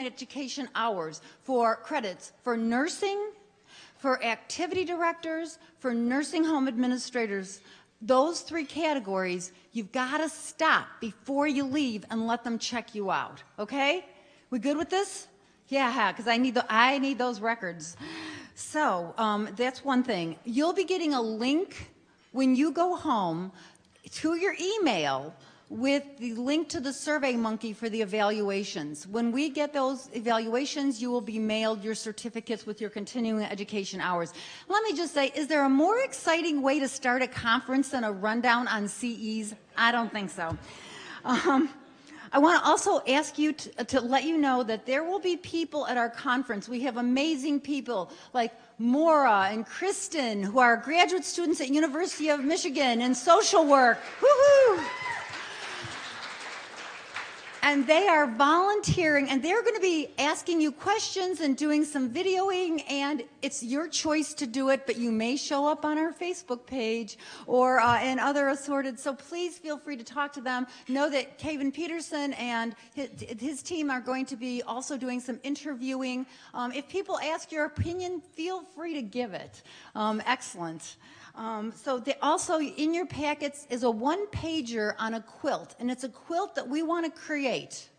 education hours for credits for nursing, for activity directors, for nursing home administrators. Those 3 categories, you've got to stop before you leave and let them check you out, okay? We good with this? Yeah, because I need those records. So that's one thing. You'll be getting a link when you go home to your email with the link to the SurveyMonkey for the evaluations. When we get those evaluations, you will be mailed your certificates with your continuing education hours. Let me just say, is there a more exciting way to start a conference than a rundown on CEs? I don't think so. I want to also ask you to let you know that there will be people at our conference. We have amazing people like Maura and Kristen, who are graduate students at University of Michigan in social work. Woohoo! And they are volunteering, and they're going to be asking you questions and doing some videoing, and it's your choice to do it, but you may show up on our Facebook page or in other assorted, so please feel free to talk to them. Know that Kevin Peterson and his team are going to be also doing some interviewing. If people ask your opinion, feel free to give it. Excellent. So also in your packets is a 1-pager on a quilt, and it's a quilt that we want to create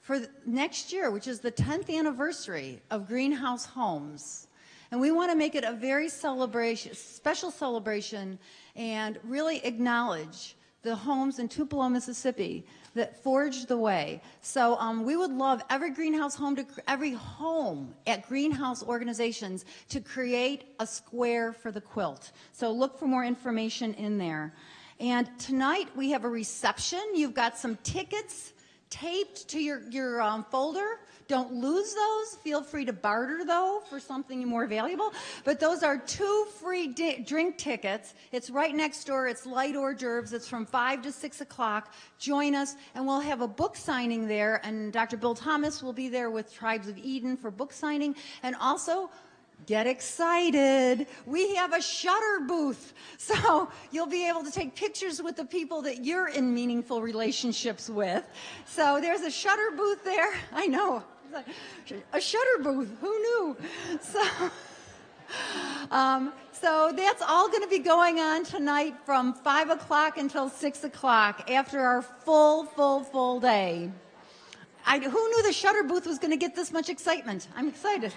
for next year, which is the 10th anniversary of Greenhouse Homes. And we want to make it a very special celebration and really acknowledge the homes in Tupelo, Mississippi that forged the way. So we would love every every home at Greenhouse organizations to create a square for the quilt. So look for more information in there. And tonight we have a reception. You've got some tickets taped to your folder. Don't lose those. Feel free to barter, though, for something more valuable. But those are 2 free drink tickets. It's right next door. It's light hors d'oeuvres. It's from 5 to 6 o'clock. Join us, and we'll have a book signing there. And Dr. Bill Thomas will be there with Tribes of Eden for book signing. And also, get excited. We have a shutter booth. So you'll be able to take pictures with the people that you're in meaningful relationships with. So there's a shutter booth there. I know. A shutter booth. Who knew? So that's all going to be going on tonight from 5 o'clock until 6 o'clock after our full day. Who knew the shutter booth was going to get this much excitement? I'm excited.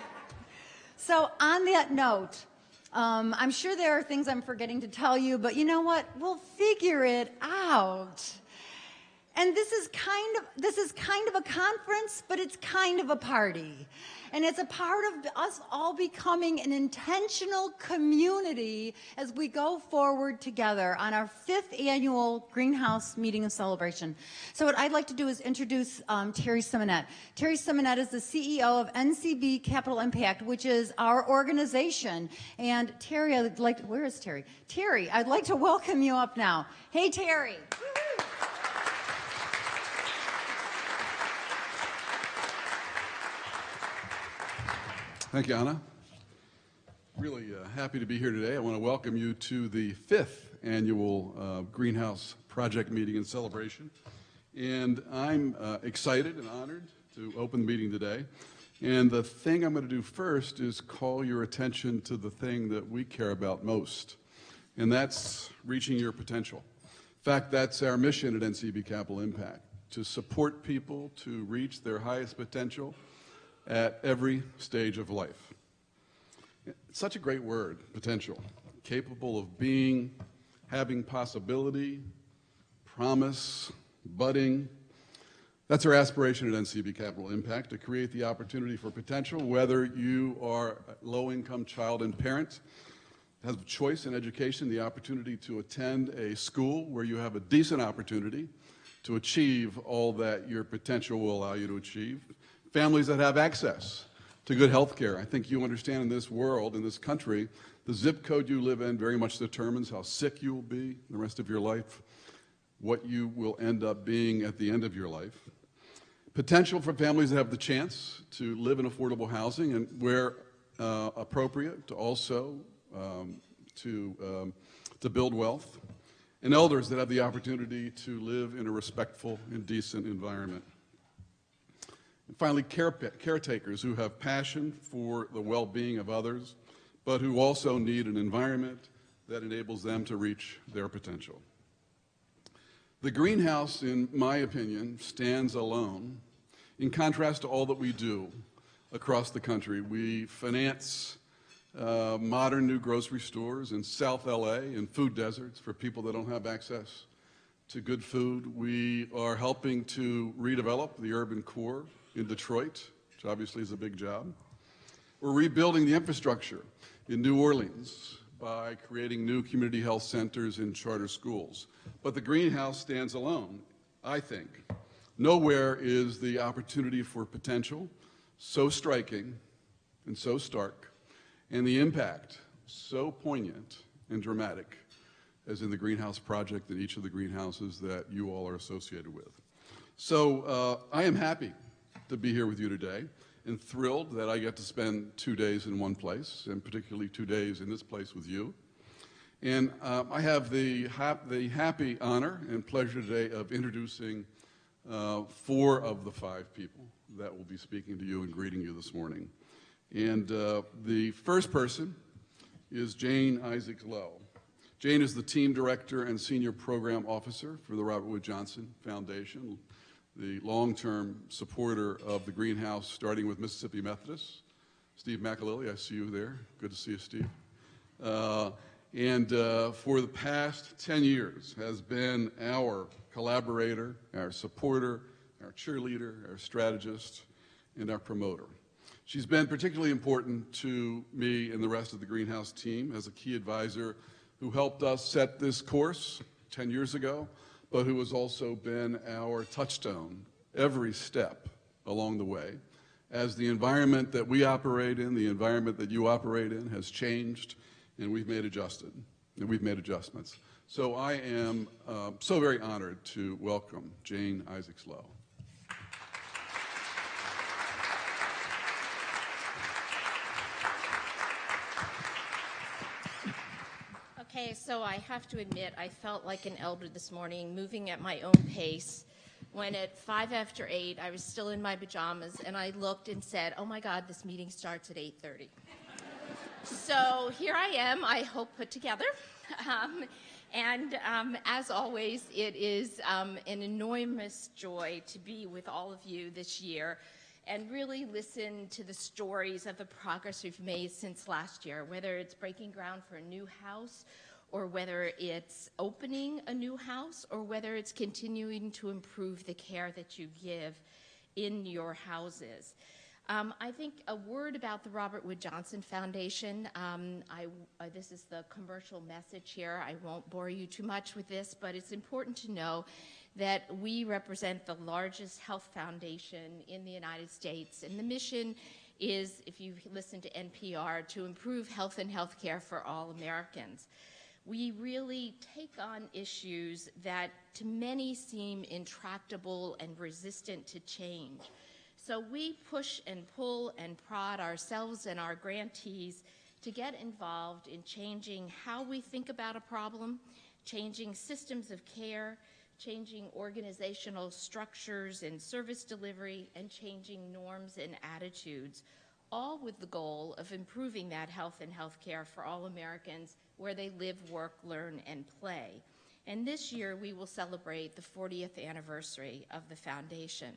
So on that note, I'm sure there are things I'm forgetting to tell you, but you know what? We'll figure it out. And this is kind of a conference, but it's kind of a party. And it's a part of us all becoming an intentional community as we go forward together on our 5th annual Greenhouse Meeting and Celebration. So what I'd like to do is introduce Terry Simonette. Terry Simonette is the CEO of NCB Capital Impact, which is our organization. And Terry, where is Terry? Terry, I'd like to welcome you up now. Hey, Terry. Woo-hoo. Thank you, Anna. Really happy to be here today. I want to welcome you to the 5th annual Greenhouse Project Meeting and Celebration. And I'm excited and honored to open the meeting today. And the thing I'm going to do first is call your attention to the thing that we care about most, and that's reaching your potential. In fact, that's our mission at NCB Capital Impact, to support people to reach their highest potential at every stage of life. It's such a great word, potential. Capable of being, having possibility, promise, budding. That's our aspiration at NCB Capital Impact, to create the opportunity for potential, whether you are a low-income child and parent, has a choice in education, the opportunity to attend a school where you have a decent opportunity to achieve all that your potential will allow you to achieve. Families that have access to good health care. I think you understand in this world, in this country, the zip code you live in very much determines how sick you will be the rest of your life, what you will end up being at the end of your life. Potential for families that have the chance to live in affordable housing, and where appropriate, to also to build wealth. And elders that have the opportunity to live in a respectful and decent environment. And finally, caretakers who have passion for the well-being of others, but who also need an environment that enables them to reach their potential. The greenhouse, in my opinion, stands alone in contrast to all that we do across the country. We finance modern new grocery stores in South LA and food deserts for people that don't have access to good food. We are helping to redevelop the urban core in Detroit, which obviously is a big job. We're rebuilding the infrastructure in New Orleans by creating new community health centers and charter schools. But the greenhouse stands alone, I think. Nowhere is the opportunity for potential so striking and so stark, and the impact so poignant and dramatic as in the greenhouse project in each of the greenhouses that you all are associated with. So I am happy to be here with you today and thrilled that I get to spend 2 days in one place, and particularly 2 days in this place with you. And I have the happy honor and pleasure today of introducing 4 of the 5 people that will be speaking to you and greeting you this morning. And the first person is Jane Isaacs Lowe. Jane is the Team Director and Senior Program Officer for the Robert Wood Johnson Foundation, the long-term supporter of the greenhouse, starting with Mississippi Methodist. Steve McAlilly, I see you there. Good to see you, Steve. And for the past 10 years has been our collaborator, our supporter, our cheerleader, our strategist, and our promoter. She's been particularly important to me and the rest of the greenhouse team as a key advisor who helped us set this course 10 years ago, but who has also been our touchstone every step along the way as the environment that we operate in, the environment that you operate in, has changed, and we've made adjustments. So I am so very honored to welcome Jane Isaacs Lowe. Okay, so I have to admit, I felt like an elder this morning, moving at my own pace, when at 8:05, I was still in my pajamas, and I looked and said, oh my God, this meeting starts at 8:30. So here I am, I hope put together. As always, it is an enormous joy to be with all of you this year and really listen to the stories of the progress we've made since last year, whether it's breaking ground for a new house, or whether it's opening a new house, or whether it's continuing to improve the care that you give in your houses. I think a word about the Robert Wood Johnson Foundation. This is the commercial message here. I won't bore you too much with this, but it's important to know that we represent the largest health foundation in the United States, and the mission is, if you listen to NPR, to improve health and health care for all Americans. We really take on issues that to many seem intractable and resistant to change. So we push and pull and prod ourselves and our grantees to get involved in changing how we think about a problem, changing systems of care, changing organizational structures and service delivery, and changing norms and attitudes, all with the goal of improving that health and health care for all Americans where they live, work, learn, and play. And this year we will celebrate the 40th anniversary of the foundation.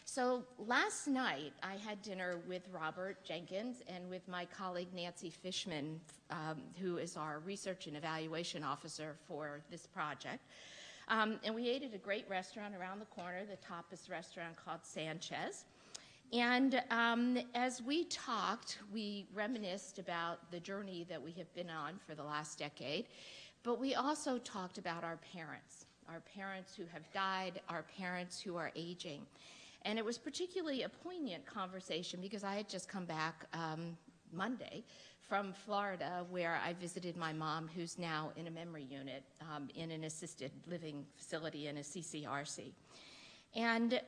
So last night I had dinner with Robert Jenkins and with my colleague Nancy Fishman, who is our research and evaluation officer for this project. And we ate at a great restaurant around the corner, the tapas restaurant called Sanchez. And as we talked, we reminisced about the journey that we have been on for the last decade, but we also talked about our parents who have died, our parents who are aging. And it was particularly a poignant conversation because I had just come back Monday from Florida, where I visited my mom, who's now in a memory unit in an assisted living facility in a CCRC. And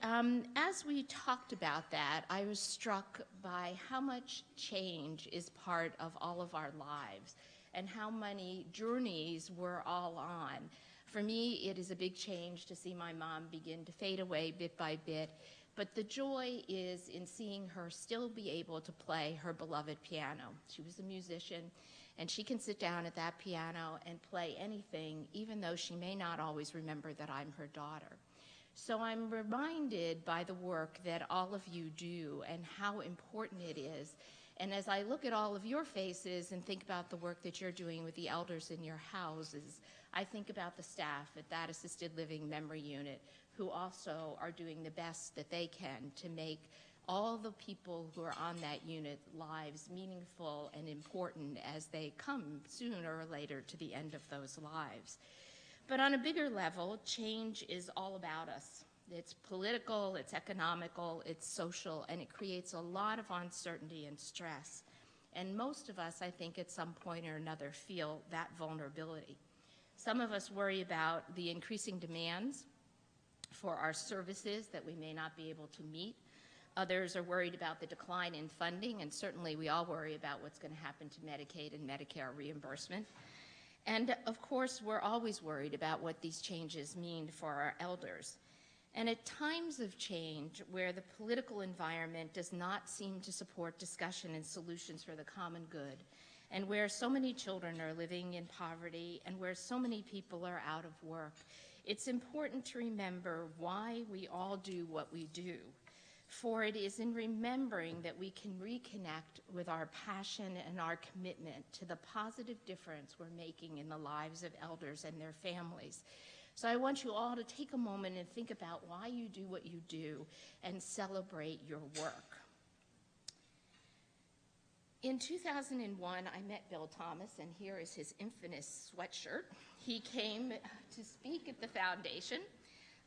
as we talked about that, I was struck by how much change is part of all of our lives and how many journeys we're all on. For me, it is a big change to see my mom begin to fade away bit by bit, But the joy is in seeing her still be able to play her beloved piano. She was a musician, and she can sit down at that piano and play anything, even though she may not always remember that I'm her daughter. So I'm reminded by the work that all of you do and how important it is. And as I look at all of your faces and think about the work that you're doing with the elders in your houses, I think about the staff at that assisted living memory unit who also are doing the best that they can to make all the people who are on that unit lives meaningful and important as they come sooner or later to the end of those lives. But on a bigger level, change is all about us. It's political, it's economical, it's social, and it creates a lot of uncertainty and stress. And most of us, I think, at some point or another feel that vulnerability. Some of us worry about the increasing demands for our services that we may not be able to meet. Others are worried about the decline in funding, and certainly we all worry about what's going to happen to Medicaid and Medicare reimbursement. And of course, we're always worried about what these changes mean for our elders. And at times of change, where the political environment does not seem to support discussion and solutions for the common good, and where so many children are living in poverty, and where so many people are out of work, it's important to remember why we all do what we do. For it is in remembering that we can reconnect with our passion and our commitment to the positive difference we're making in the lives of elders and their families. So I want you all to take a moment and think about why you do what you do and celebrate your work. In 2001, I met Bill Thomas, and here is his infamous sweatshirt. He came to speak at the foundation.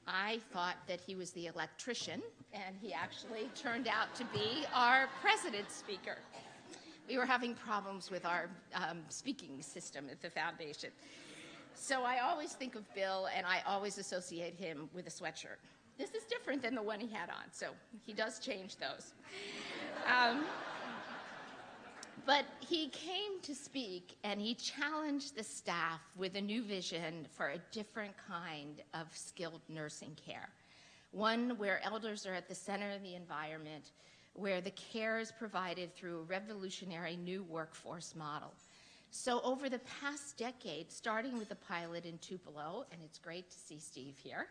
I thought that he was the electrician, and he actually turned out to be our president's speaker. We were having problems with our speaking system at the foundation. So I always think of Bill, and I always associate him with a sweatshirt. This is different than the one he had on, so he does change those. But he came to speak, and he challenged the staff with a new vision for a different kind of skilled nursing care. One where elders are at the center of the environment, where the care is provided through a revolutionary new workforce model. So over the past decade, starting with the pilot in Tupelo, and it's great to see Steve here,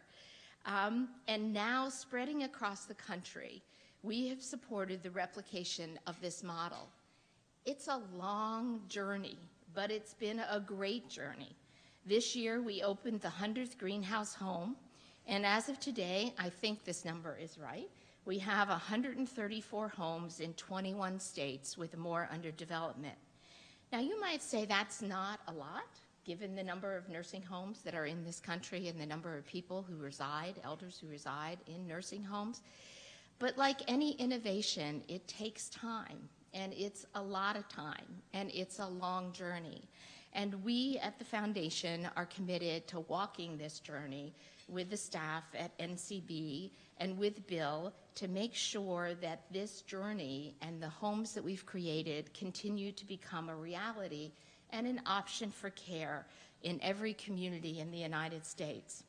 and now spreading across the country, we have supported the replication of this model. It's a long journey, but it's been a great journey. This year, we opened the 100th greenhouse home, and as of today, I think this number is right, we have 134 homes in 21 states with more under development. Now, you might say that's not a lot, given the number of nursing homes that are in this country and the number of people who reside, elders who reside in nursing homes. But like any innovation, it takes time, and it's a lot of time, and it's a long journey. And we at the foundation are committed to walking this journey with the staff at NCB and with Bill to make sure that this journey and the homes that we've created continue to become a reality and an option for care in every community in the United States.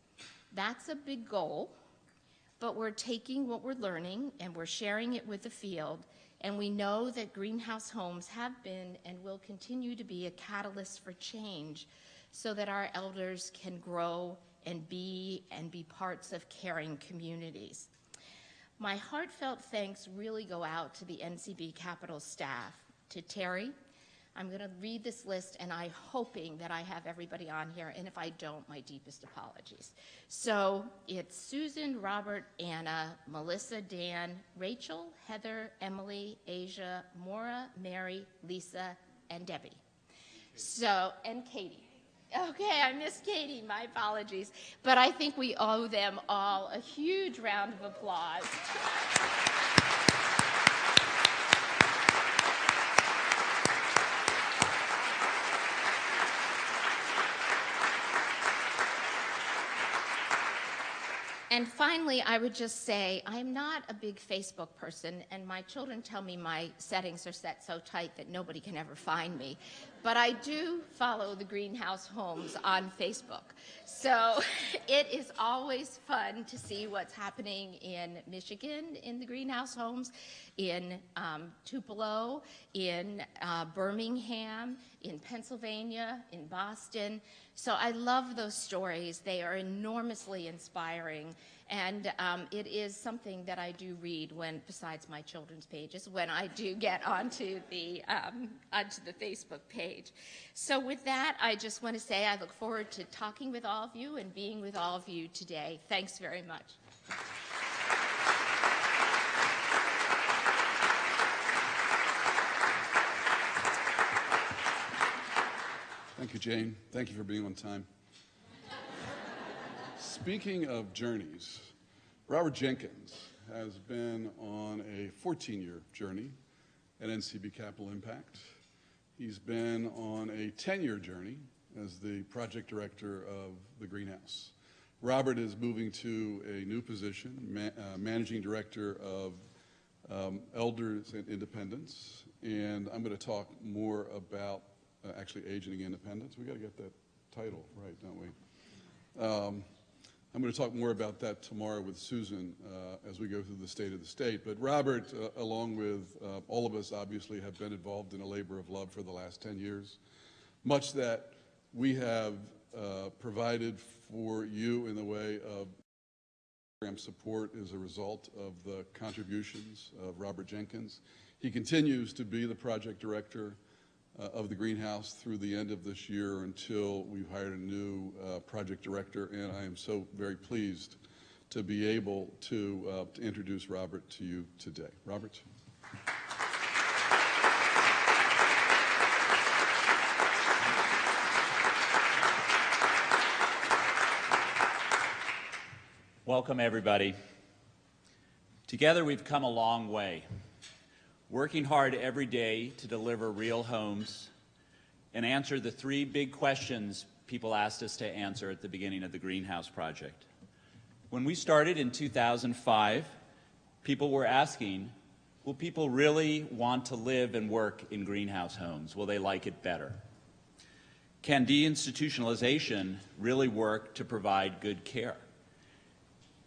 That's a big goal, but we're taking what we're learning and we're sharing it with the field, and we know that greenhouse homes have been and will continue to be a catalyst for change so that our elders can grow and be parts of caring communities. My heartfelt thanks really go out to the NCB Capital staff, to Terry. I'm going to read this list, and I'm hoping that I have everybody on here, and if I don't, my deepest apologies. So it's Susan, Robert, Anna, Melissa, Dan, Rachel, Heather, Emily, Asia, Maura, Mary, Lisa, and Debbie. So, and Katie. Okay, I missed Katie, my apologies. But I think we owe them all a huge round of applause. And finally, I would just say, I'm not a big Facebook person, and my children tell me my settings are set so tight that nobody can ever find me. But I do follow the Greenhouse Homes on Facebook. So it is always fun to see what's happening in Michigan in the Greenhouse Homes, in Tupelo, in Birmingham, in Pennsylvania, in Boston. So I love those stories. They are enormously inspiring. And it is something that I do read when, besides my children's pages, when I do get onto the Facebook page. So with that, I just want to say I look forward to talking with all of you and being with all of you today. Thanks very much. Thank you, Jane. Thank you for being on time. Speaking of journeys, Robert Jenkins has been on a 14-year journey at NCB Capital Impact. He's been on a 10-year journey as the project director of the Greenhouse. Robert is moving to a new position, managing director of Elders and Independence, and I'm going to talk more about actually aging independence. We got to get that title right, don't we? I'm going to talk more about that tomorrow with Susan as we go through the state of the state. But Robert, along with all of us, obviously have been involved in a labor of love for the last 10 years. Much that we have provided for you in the way of program support as a result of the contributions of Robert Jenkins. He continues to be the project director of the Greenhouse through the end of this year until we've hired a new project director, and I am so very pleased to be able to introduce Robert to you today. Robert. Welcome, everybody. Together we've come a long way, working hard every day to deliver real homes and answer the three big questions people asked us to answer at the beginning of the Greenhouse Project. When we started in 2005, people were asking, will people really want to live and work in greenhouse homes? Will they like it better? Can deinstitutionalization really work to provide good care?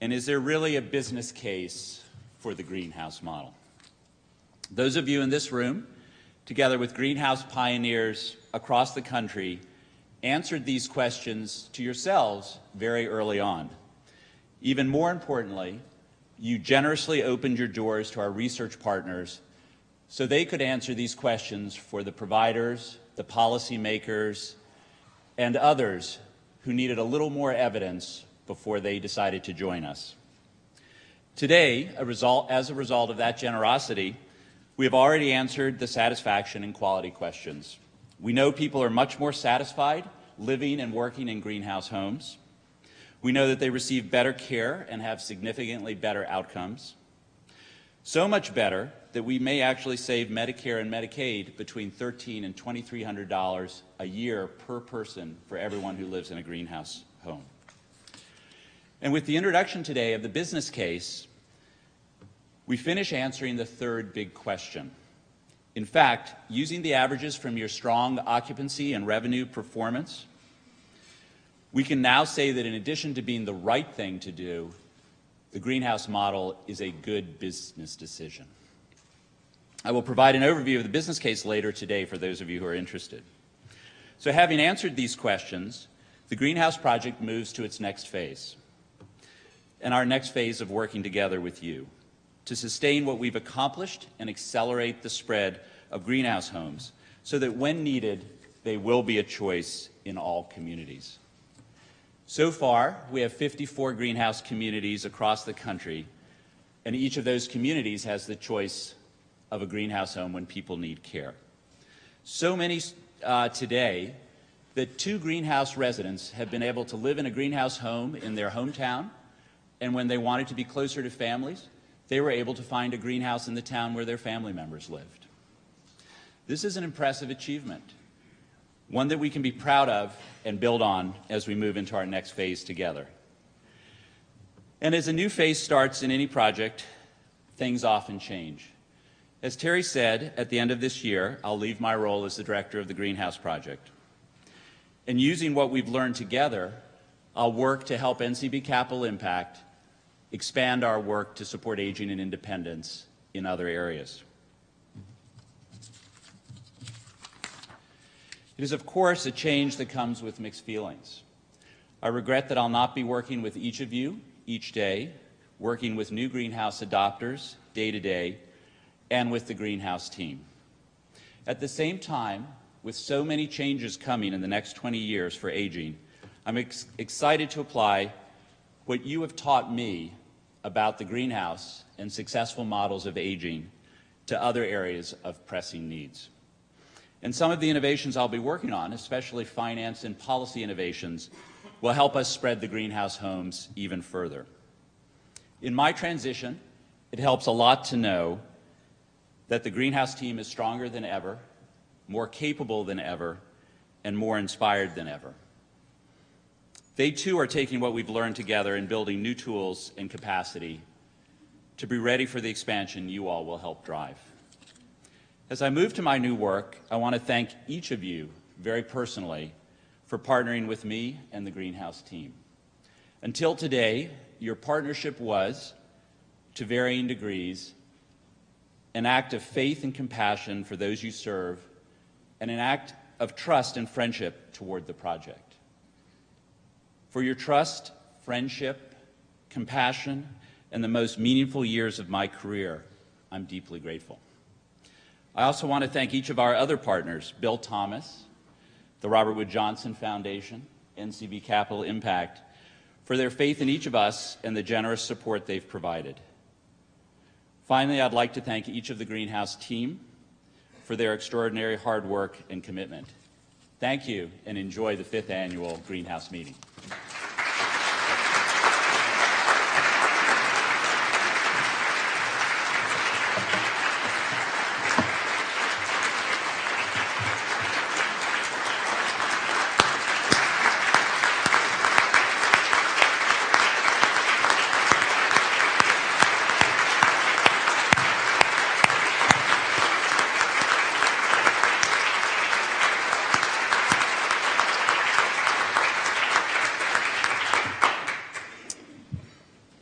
And is there really a business case for the greenhouse model? Those of you in this room, together with greenhouse pioneers across the country, answered these questions to yourselves very early on. Even more importantly, you generously opened your doors to our research partners so they could answer these questions for the providers, the policymakers, and others who needed a little more evidence before they decided to join us. Today, as a result of that generosity, we have already answered the satisfaction and quality questions. We know people are much more satisfied living and working in greenhouse homes. We know that they receive better care and have significantly better outcomes. So much better that we may actually save Medicare and Medicaid between $1,300 and $2,300 a year per person for everyone who lives in a greenhouse home. And with the introduction today of the business case, we finish answering the third big question. In fact, using the averages from your strong occupancy and revenue performance, we can now say that in addition to being the right thing to do, the greenhouse model is a good business decision. I will provide an overview of the business case later today for those of you who are interested. So having answered these questions, the Greenhouse Project moves to its next phase, and our next phase of working together with you to sustain what we've accomplished and accelerate the spread of greenhouse homes so that when needed, they will be a choice in all communities. So far, we have 54 greenhouse communities across the country, and each of those communities has the choice of a greenhouse home when people need care. So many today that 2 greenhouse residents have been able to live in a greenhouse home in their hometown, and when they wanted to be closer to families, they were able to find a greenhouse in the town where their family members lived. This is an impressive achievement, one that we can be proud of and build on as we move into our next phase together. And as a new phase starts in any project, things often change. As Terry said, at the end of this year, I'll leave my role as the director of the Greenhouse Project. And using what we've learned together, I'll work to help NCB Capital Impact expand our work to support aging and independence in other areas. It is, of course, a change that comes with mixed feelings. I regret that I'll not be working with each of you each day, working with new greenhouse adopters day to day, and with the greenhouse team. At the same time, with so many changes coming in the next 20 years for aging, I'm excited to apply what you have taught me about the greenhouse and successful models of aging to other areas of pressing needs. And some of the innovations I'll be working on, especially finance and policy innovations, will help us spread the greenhouse homes even further. In my transition, it helps a lot to know that the greenhouse team is stronger than ever, more capable than ever, and more inspired than ever. They too are taking what we've learned together and building new tools and capacity to be ready for the expansion you all will help drive. As I move to my new work, I want to thank each of you very personally for partnering with me and the Greenhouse team. Until today, your partnership was, to varying degrees, an act of faith and compassion for those you serve, and an act of trust and friendship toward the project. For your trust, friendship, compassion, and the most meaningful years of my career, I'm deeply grateful. I also want to thank each of our other partners, Bill Thomas, the Robert Wood Johnson Foundation, NCB Capital Impact, for their faith in each of us and the generous support they've provided. Finally, I'd like to thank each of the Greenhouse team for their extraordinary hard work and commitment. Thank you, and enjoy the 5th annual Greenhouse meeting.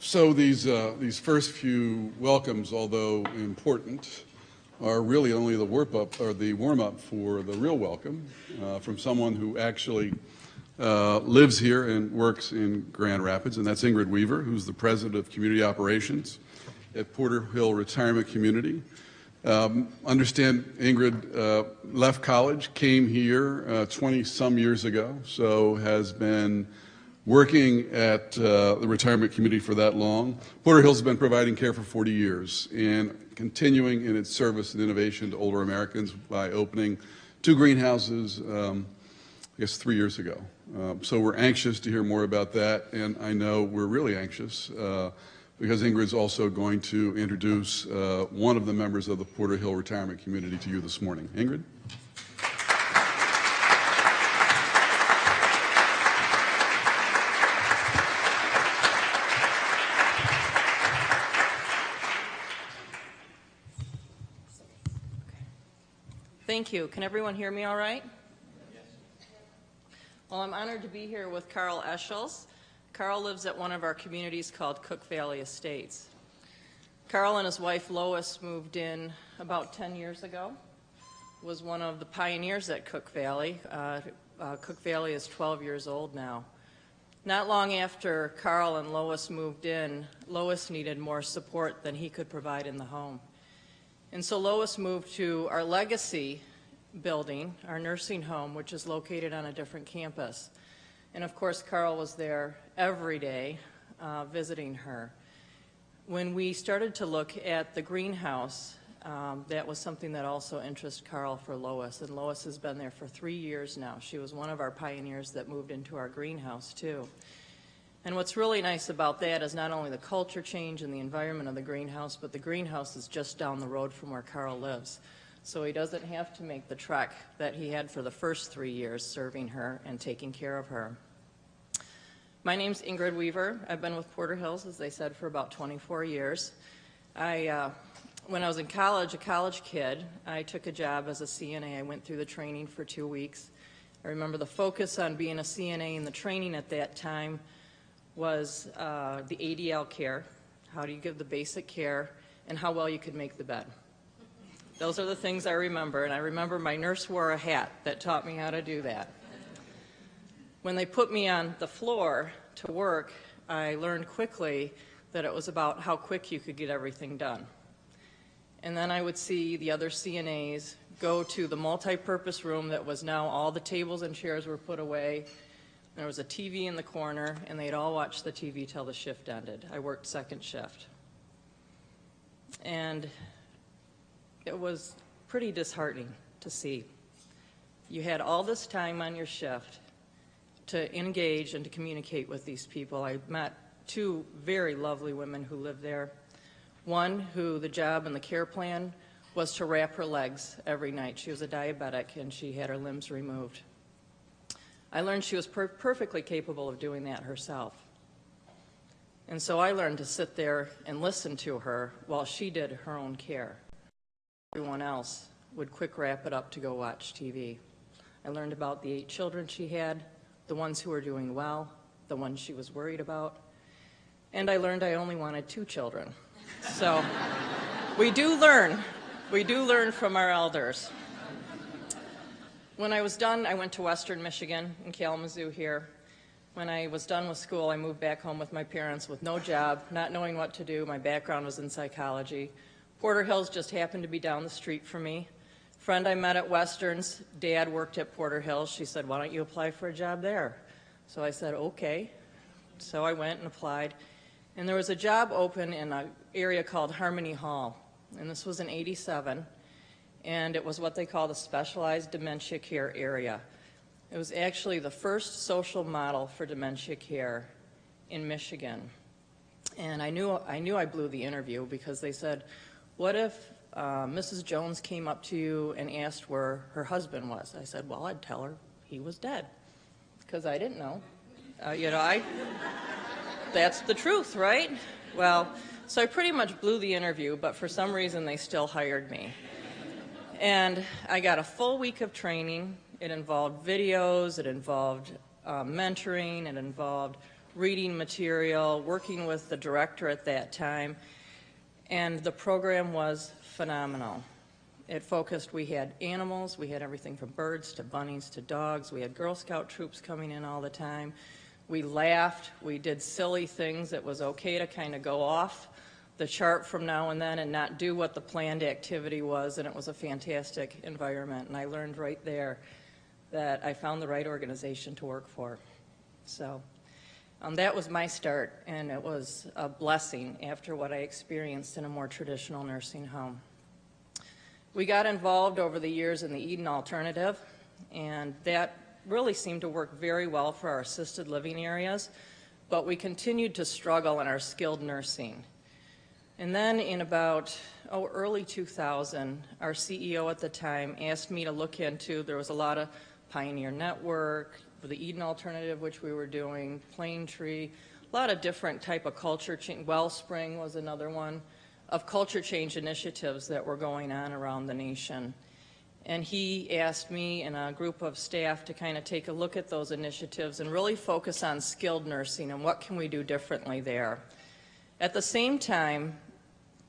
So these first few welcomes, although important, are really only the warm-up for the real welcome from someone who actually lives here and works in Grand Rapids, and that's Ingrid Weaver, who's the president of community operations at Porter Hill Retirement Community. Understand Ingrid left college, came here 20-some years ago, so has been working at the retirement community for that long. Porter Hill's been providing care for 40 years and continuing in its service and innovation to older Americans by opening 2 greenhouses, I guess 3 years ago. So we're anxious to hear more about that, and I know we're really anxious because Ingrid's also going to introduce one of the members of the Porter Hill retirement community to you this morning. Ingrid? Thank you. Can everyone hear me all right? Yes. Well, I'm honored to be here with Carl Eschels. Carl lives at one of our communities called Cook Valley Estates. Carl and his wife Lois moved in about 10 years ago, was one of the pioneers at Cook Valley. Cook Valley is 12 years old now. Not long after Carl and Lois moved in, Lois needed more support than he could provide in the home. And so Lois moved to our Legacy building, our nursing home, which is located on a different campus. And of course, Carl was there every day visiting her. When we started to look at the greenhouse, that was something that also interested Carl for Lois. And Lois has been there for 3 years now. She was one of our pioneers that moved into our greenhouse too. And what's really nice about that is not only the culture change and the environment of the greenhouse, but the greenhouse is just down the road from where Carl lives. So he doesn't have to make the trek that he had for the first 3 years serving her and taking care of her. My name's Ingrid Weaver. I've been with Porter Hills, as they said, for about 24 years. When I was in college, a college kid, I took a job as a CNA. I went through the training for 2 weeks. I remember the focus on being a CNA and the training at that time was the ADL care, how do you give the basic care, and how well you could make the bed. Those are the things I remember, and I remember my nurse wore a hat that taught me how to do that. When they put me on the floor to work, I learned quickly that it was about how quick you could get everything done. And then I would see the other CNAs go to the multi-purpose room that was now all the tables and chairs were put away. There was a TV in the corner, and they'd all watch the TV till the shift ended. I worked second shift. And it was pretty disheartening to see. You had all this time on your shift to engage and to communicate with these people. I met 2 very lovely women who lived there. One who the job and the care plan was to wrap her legs every night. She was a diabetic and she had her limbs removed. I learned she was perfectly capable of doing that herself. And so I learned to sit there and listen to her while she did her own care. Everyone else would quick wrap it up to go watch TV. I learned about the 8 children she had, the ones who were doing well, the ones she was worried about, and I learned I only wanted 2 children. So we do learn from our elders. When I was done, I went to Western Michigan in Kalamazoo here. When I was done with school, I moved back home with my parents with no job, not knowing what to do. My background was in psychology. Porter Hills just happened to be down the street from me. A friend I met at Western's dad worked at Porter Hills. She said, "Why don't you apply for a job there?" So I said, okay. So I went and applied. And there was a job open in an area called Harmony Hall. And this was in '87. And it was what they call the Specialized Dementia Care Area. It was actually the first social model for dementia care in Michigan. And I knew I blew the interview because they said, "What if Mrs. Jones came up to you and asked where her husband was?" I said, "Well, I'd tell her he was dead," because I didn't know. That's the truth, right? Well, so I pretty much blew the interview, but for some reason they still hired me. And I got a full week of training. It involved videos, it involved mentoring, it involved reading material, working with the director at that time, and the program was phenomenal. It focused, we had animals, we had everything from birds to bunnies to dogs, we had Girl Scout troops coming in all the time. We laughed, we did silly things. It was okay to kind of go off the chart from now and then and not do what the planned activity was, and it was a fantastic environment. And I learned right there that I found the right organization to work for. So that was my start, and it was a blessing after what I experienced in a more traditional nursing home. We got involved over the years in the Eden Alternative, and that really seemed to work very well for our assisted living areas, but we continued to struggle in our skilled nursing. And then in about early 2000, our CEO at the time asked me to look into, there was a lot of Pioneer Network, the Eden Alternative, which we were doing, Plane Tree, a lot of different type of culture change. Wellspring was another one of culture change initiatives that were going on around the nation. And he asked me and a group of staff to kind of take a look at those initiatives and really focus on skilled nursing and what can we do differently there. At the same time,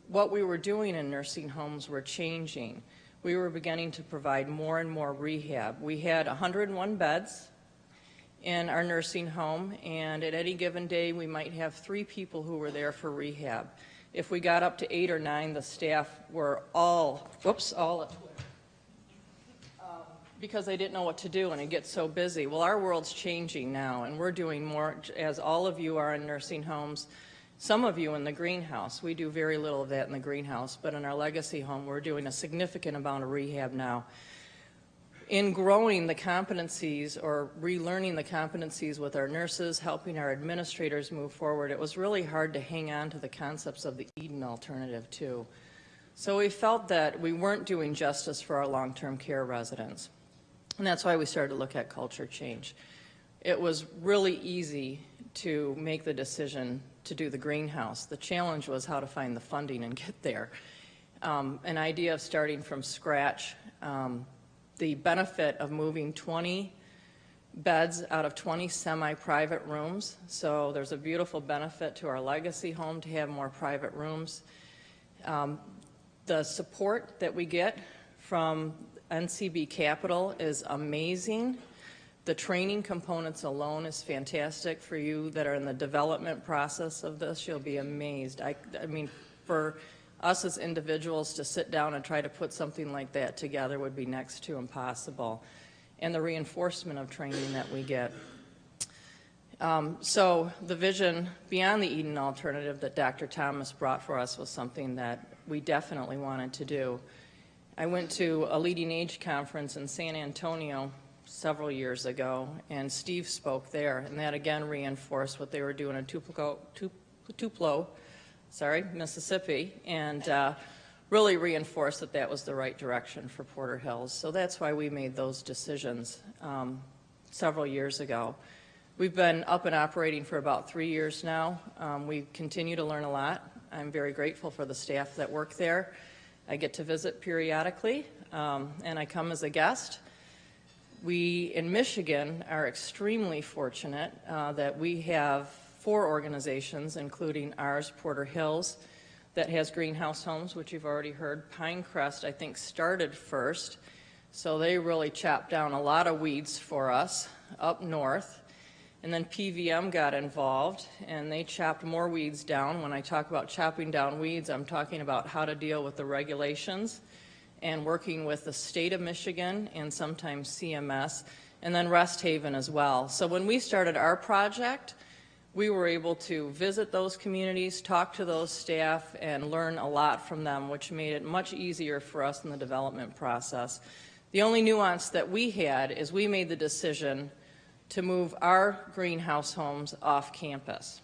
what we were doing in nursing homes were changing. We were beginning to provide more and more rehab. We had 101 beds in our nursing home, and at any given day we might have 3 people who were there for rehab. If we got up to 8 or 9, the staff were all because they didn't know what to do and it gets so busy. Well, our world's changing now, and we're doing more, as all of you are in nursing homes, some of you in the greenhouse. We do very little of that in the greenhouse, but in our legacy home, we're doing a significant amount of rehab now. In growing the competencies or relearning the competencies with our nurses, helping our administrators move forward, it was really hard to hang on to the concepts of the Eden Alternative too. So we felt that we weren't doing justice for our long-term care residents. And that's why we started to look at culture change. It was really easy to make the decision to do the greenhouse. The challenge was how to find the funding and get there. An idea of starting from scratch, the benefit of moving 20 beds out of 20 semi-private rooms. So there's a beautiful benefit to our legacy home to have more private rooms. The support that we get from NCB Capital is amazing. The training components alone is fantastic. For you that are in the development process of this, you'll be amazed. I mean, for us as individuals to sit down and try to put something like that together would be next to impossible. And the reinforcement of training that we get. So the vision beyond the Eden alternative that Dr. Thomas brought for us was something that we definitely wanted to do. I went to a leading age conference in San Antonio several years ago, and Steve spoke there, and that again reinforced what they were doing in Tupelo, Mississippi, and really reinforced that that was the right direction for Porter Hills. So that's why we made those decisions several years ago. We've been up and operating for about 3 years now. We continue to learn a lot. I'm very grateful for the staff that work there. I get to visit periodically, and I come as a guest. We in Michigan are extremely fortunate that we have 4 organizations, including ours, Porter Hills, that has greenhouse homes, which you've already heard. Pinecrest, I think, started first, so they really chopped down a lot of weeds for us up north. And then PVM got involved, and they chopped more weeds down. When I talk about chopping down weeds, I'm talking about how to deal with the regulations and working with the state of Michigan and sometimes CMS, and then Rest Haven as well. So when we started our project, we were able to visit those communities, talk to those staff, and learn a lot from them, which made it much easier for us in the development process. The only nuance that we had is we made the decision to move our greenhouse homes off campus.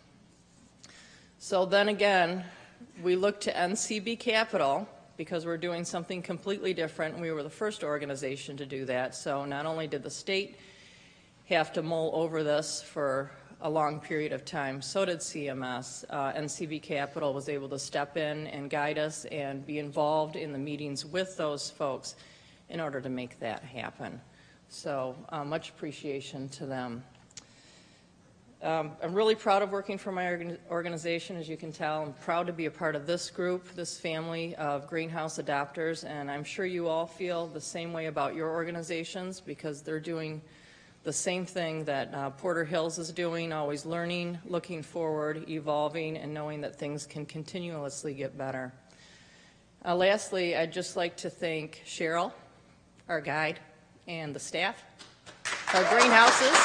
So then again, we looked to NCB Capital because we're doing something completely different. We were the first organization to do that. So not only did the state have to mull over this for a long period of time, so did CMS. NCB Capital was able to step in and guide us and be involved in the meetings with those folks in order to make that happen. So much appreciation to them. I'm really proud of working for my organization, as you can tell. I'm proud to be a part of this group, this family of greenhouse adopters, and I'm sure you all feel the same way about your organizations because they're doing the same thing that Porter Hills is doing, always learning, looking forward, evolving, and knowing that things can continuously get better. Lastly, I'd just like to thank Cheryl, our guide, and the staff, our greenhouses.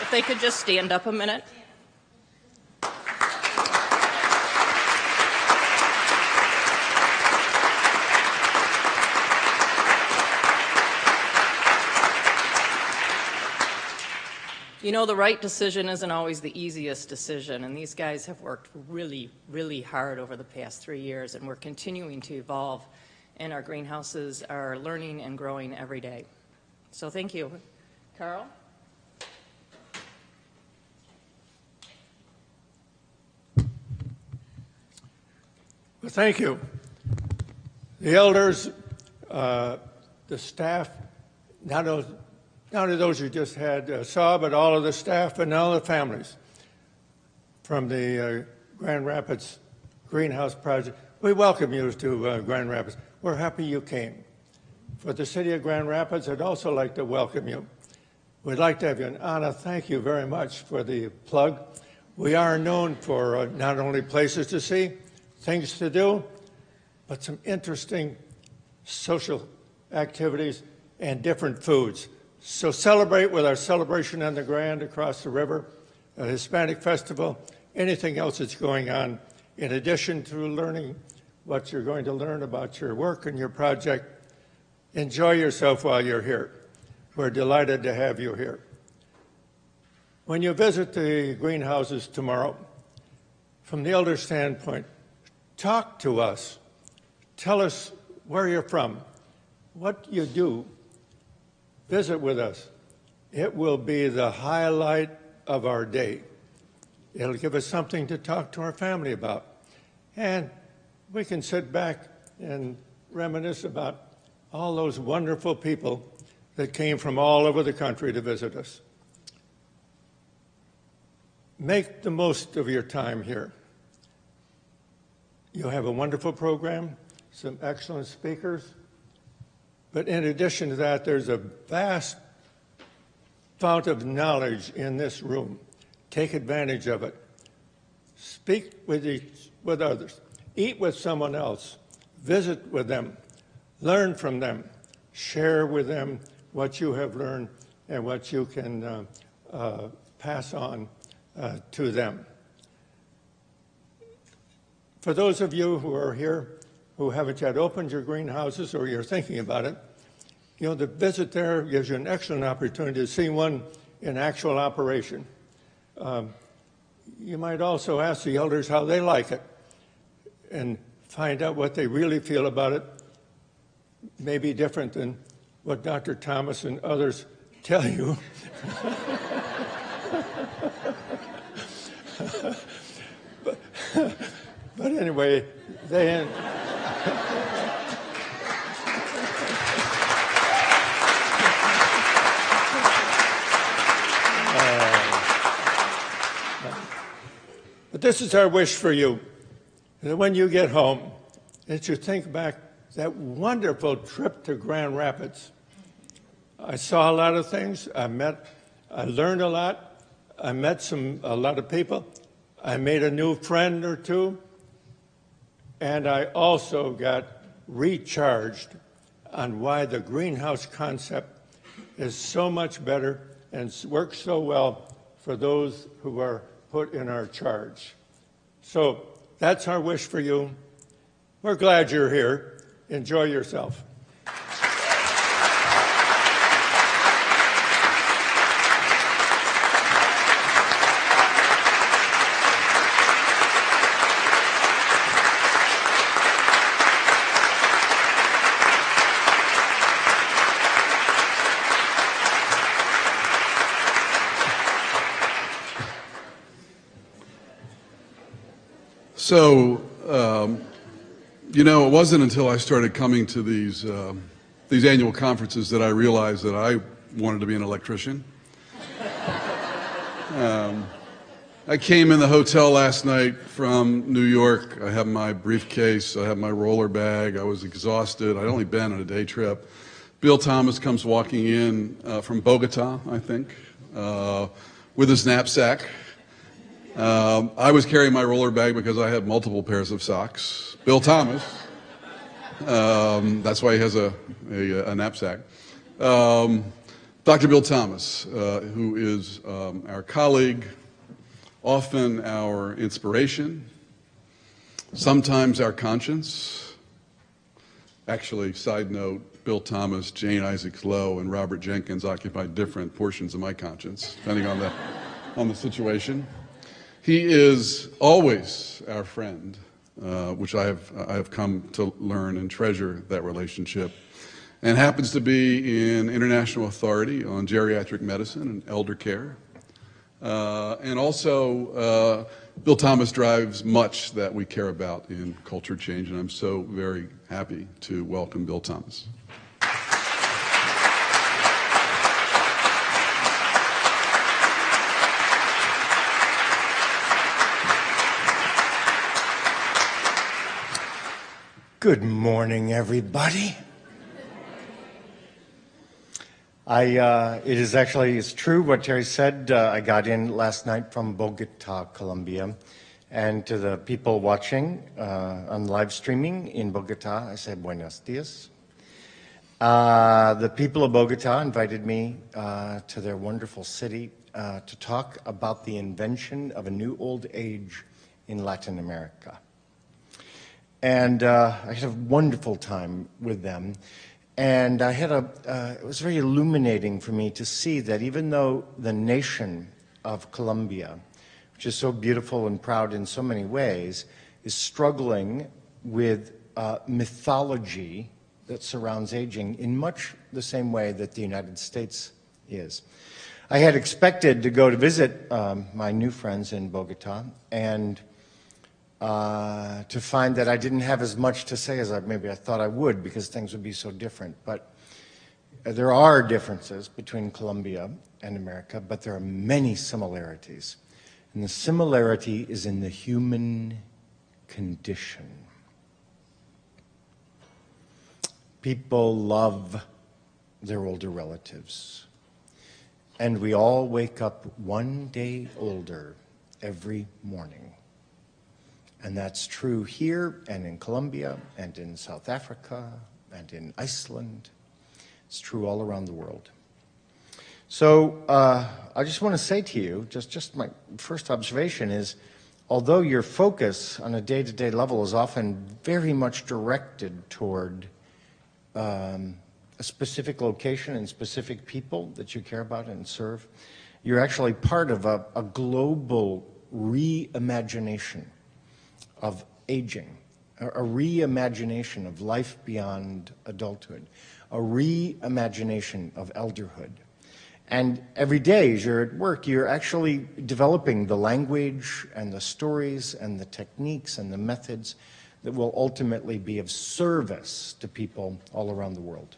If they could just stand up a minute. You know, the right decision isn't always the easiest decision, and these guys have worked really, really hard over the past 3 years, and we're continuing to evolve, and our greenhouses are learning and growing every day. So thank you. Carl? Well, thank you. The elders, the staff, not only those you just had saw, but all of the staff and all the families from the Grand Rapids Greenhouse Project. We welcome you to Grand Rapids. We're happy you came. For the city of Grand Rapids, I'd also like to welcome you. We'd like to have you. And Anna, thank you very much for the plug. We are known for not only places to see, things to do, but some interesting social activities and different foods. So celebrate with our celebration on the Grand across the river, a Hispanic festival, anything else that's going on, in addition to learning what you're going to learn about your work and your project. Enjoy yourself while you're here. We're delighted to have you here. When you visit the greenhouses tomorrow, from the elder standpoint, talk to us. Tell us where you're from, what you do, visit with us. It will be the highlight of our day. It'll give us something to talk to our family about. And we can sit back and reminisce about all those wonderful people that came from all over the country to visit us. Make the most of your time here. You'll have a wonderful program, some excellent speakers, but in addition to that, there's a vast fount of knowledge in this room. Take advantage of it. Speak with others. Eat with someone else. Visit with them. Learn from them. Share with them what you have learned and what you can pass on to them. For those of you who are here who haven't yet opened your greenhouses or you're thinking about it, you know, the visit there gives you an excellent opportunity to see one in actual operation. You might also ask the elders how they like it and find out what they really feel about it. May be different than what Dr. Thomas and others tell you. But anyway, they... But this is our wish for you, that when you get home, that you think back that wonderful trip to Grand Rapids. I saw a lot of things. I learned a lot. I met a lot of people. I made a new friend or two. And I also got recharged on why the greenhouse concept is so much better and works so well for those who are put in our charge. So that's our wish for you. We're glad you're here. Enjoy yourself. So, you know, it wasn't until I started coming to these annual conferences that I realized that I wanted to be an electrician. I came in the hotel last night from New York. I have my briefcase, I have my roller bag. I was exhausted. I'd only been on a day trip. Bill Thomas comes walking in from Bogota, I think, with his knapsack. I was carrying my roller bag because I had multiple pairs of socks. Bill Thomas, that's why he has a knapsack. Dr. Bill Thomas, who is our colleague, often our inspiration, sometimes our conscience. Actually, side note, Bill Thomas, Jane Isaacs Lowe, and Robert Jenkins occupy different portions of my conscience, depending on the situation. He is always our friend, which I have come to learn and treasure that relationship, and happens to be in international authority on geriatric medicine and elder care. And also, Bill Thomas drives much that we care about in culture change, and I'm so very happy to welcome Bill Thomas. Good morning, everybody. It's true what Terry said. I got in last night from Bogota, Colombia. And to the people watching on live streaming in Bogota, I say buenos dias. The people of Bogota invited me to their wonderful city to talk about the invention of a new old age in Latin America. And I had a wonderful time with them. And I had it was very illuminating for me to see that even though the nation of Colombia, which is so beautiful and proud in so many ways, is struggling with mythology that surrounds aging in much the same way that the United States is. I had expected to go to visit my new friends in Bogota and to find that I didn't have as much to say as maybe I thought I would, because things would be so different. But there are differences between Colombia and America, but there are many similarities. And the similarity is in the human condition. People love their older relatives. And we all wake up one day older every morning. And that's true here and in Colombia and in South Africa and in Iceland. It's true all around the world. So I just want to say to you, just my first observation is, although your focus on a day-to-day level is often very much directed toward a specific location and specific people that you care about and serve, you're actually part of a global reimagination of aging, a reimagination of life beyond adulthood, a reimagination of elderhood. And every day as you're at work, you're actually developing the language and the stories and the techniques and the methods that will ultimately be of service to people all around the world.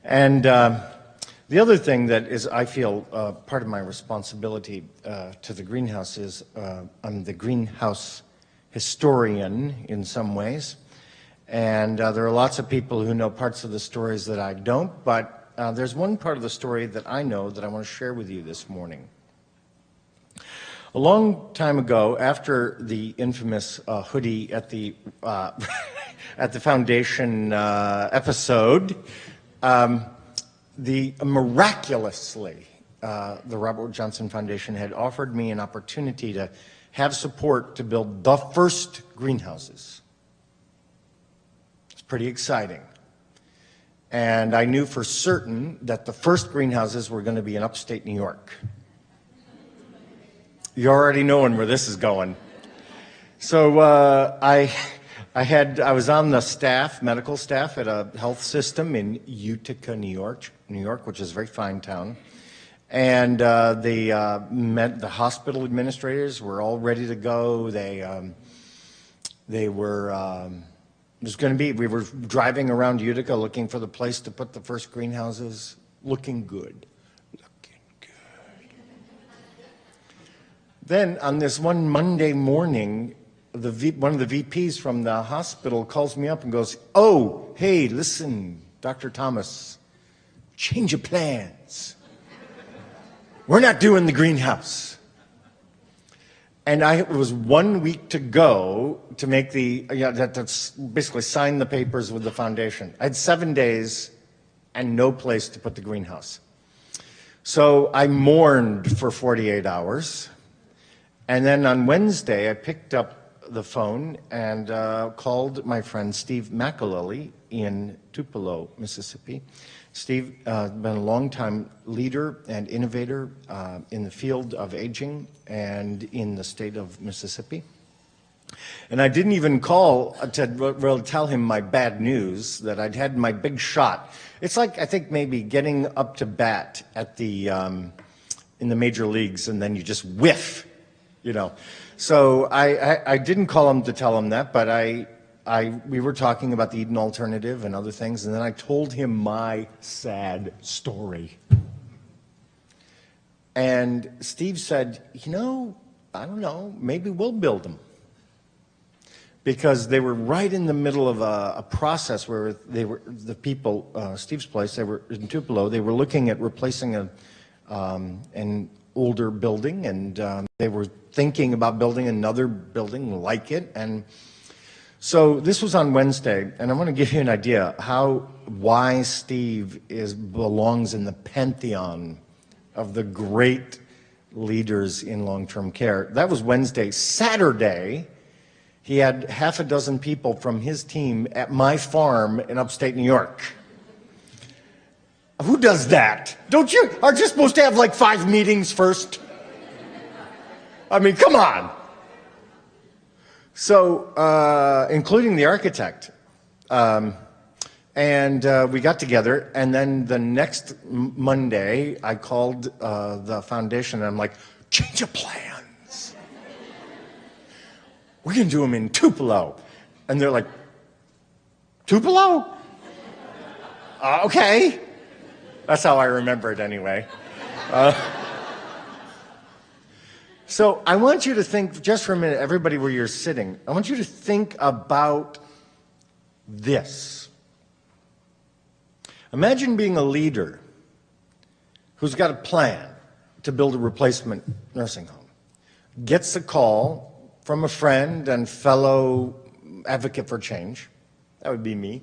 And the other thing that is, I feel, part of my responsibility to the greenhouse is I'm the greenhouse historian in some ways. And there are lots of people who know parts of the stories that I don't, but there's one part of the story that I know that I want to share with you this morning. A long time ago, after the infamous hoodie at the at the foundation episode, miraculously, the Robert Wood Johnson Foundation had offered me an opportunity to have support to build the first greenhouses. It's pretty exciting. And I knew for certain that the first greenhouses were going to be in upstate New York. You're already knowing where this is going. So I was on the staff, medical staff, at a health system in Utica, New York, which is a very fine town. And the hospital administrators were all ready to go. We were driving around Utica looking for the place to put the first greenhouses. Looking good. Then on this one Monday morning, one of the VPs from the hospital calls me up and goes, "Oh, hey, listen, Dr. Thomas, change of plans. We're not doing the greenhouse." And it was 1 week to go to make that's basically sign the papers with the foundation. I had 7 days and no place to put the greenhouse. So I mourned for 48 hours. And then on Wednesday, I picked up the phone and called my friend Steve McAlelly in Tupelo, Mississippi. Steve has been a long-time leader and innovator in the field of aging and in the state of Mississippi. And I didn't even call to really tell him my bad news, that I'd had my big shot. It's like, I think, maybe getting up to bat at in the major leagues and then you just whiff, you know. So I didn't call him to tell him that, but we were talking about the Eden alternative and other things, and then I told him my sad story. And Steve said, "You know, I don't know, maybe we'll build them." Because they were right in the middle of a process where the people, Steve's place, they were in Tupelo, they were looking at replacing an older building, and they were thinking about building another building like it. And so this was on Wednesday, and I want to give you an idea why Steve belongs in the pantheon of the great leaders in long-term care. That was Wednesday. Saturday, he had half a dozen people from his team at my farm in upstate New York. Who does that? Aren't you supposed to have like 5 meetings first? I mean, come on. So, including the architect, And we got together, and then the next Monday, I called the foundation, and I'm like, change of plans. We're going to do them in Tupelo. And they're like, Tupelo? Okay. That's how I remember it anyway. So I want you to think, just for a minute, everybody where you're sitting, I want you to think about this. Imagine being a leader who's got a plan to build a replacement nursing home, gets a call from a friend and fellow advocate for change, that would be me,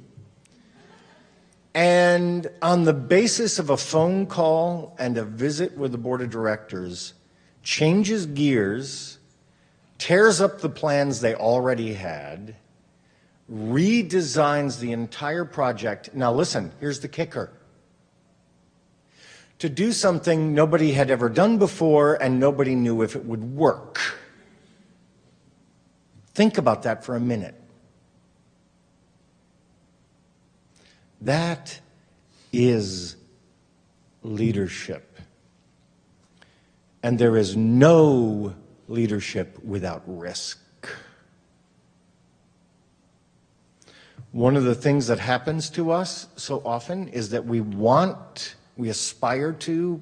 and on the basis of a phone call and a visit with the board of directors, changes gears, tears up the plans they already had, redesigns the entire project. Now listen, here's the kicker. To do something nobody had ever done before and nobody knew if it would work. Think about that for a minute. That is leadership. And there is no leadership without risk. One of the things that happens to us so often is that we aspire to,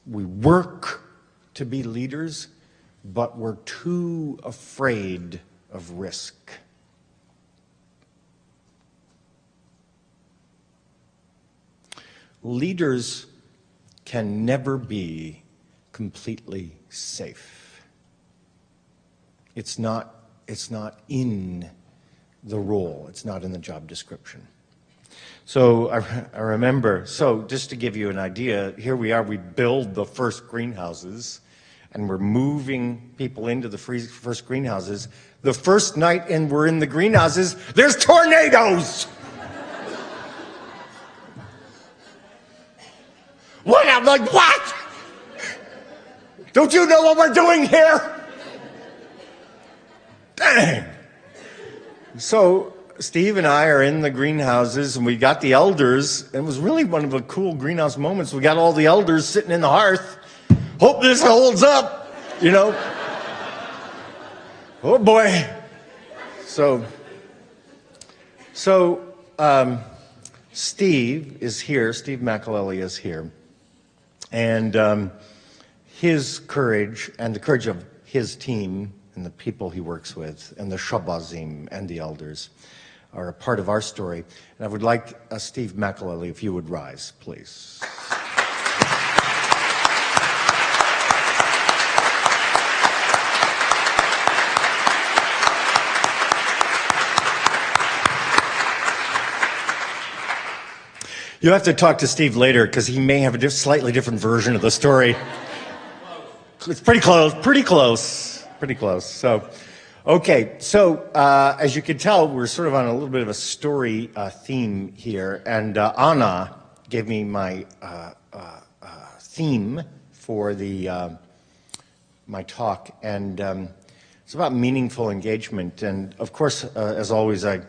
we work to be leaders, but we're too afraid of risk. Leaders can never be completely safe. It's not in the role. It's not in the job description. So I remember, so just to give you an idea, here we are, we build the first greenhouses, and we're moving people into the first greenhouses. The first night and we're in the greenhouses, there's tornadoes! What? I'm like, what? Don't you know what we're doing here? Dang. So Steve and I are in the greenhouses, and we got the elders, and it was really one of the cool greenhouse moments. We got all the elders sitting in the hearth. Hope this holds up, you know. Oh boy. So Steve is here, Steve McAlelly is here, and his courage and the courage of his team and the people he works with, and the Shabazim and the elders are a part of our story. And I would like Steve McAlelly, if you would rise, please. You'll have to talk to Steve later, because he may have a slightly different version of the story. It's pretty close, pretty close, pretty close. So, okay, so as you can tell, we're sort of on a little bit of a story theme here, and Anna gave me my theme for the my talk, and it's about meaningful engagement. And of course, as always, I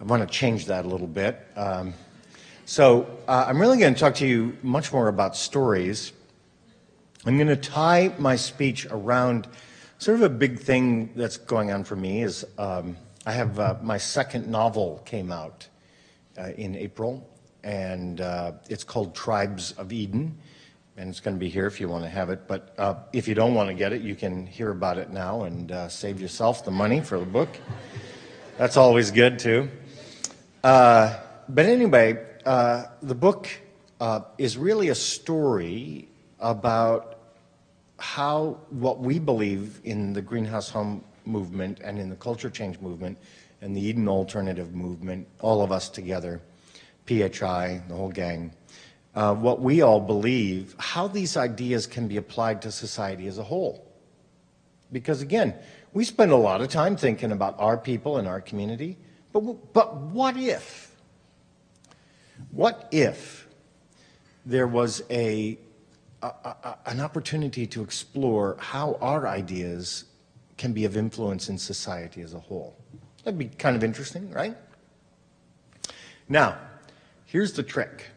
want to change that a little bit. So I'm really going to talk to you much more about stories. I'm going to tie my speech around sort of a big thing that's going on for me is I have my second novel came out in April, and it's called Tribes of Eden, and it's going to be here if you want to have it. But if you don't want to get it, you can hear about it now and save yourself the money for the book. That's always good too. But anyway, the book is really a story about how what we believe in the greenhouse home movement and in the culture change movement and the Eden alternative movement, all of us together, PHI, the whole gang, what we all believe, how these ideas can be applied to society as a whole. Because again, we spend a lot of time thinking about our people and our community, but what if? What if there was an opportunity to explore how our ideas can be of influence in society as a whole? That'd be kind of interesting, right? Now, Here's the trick.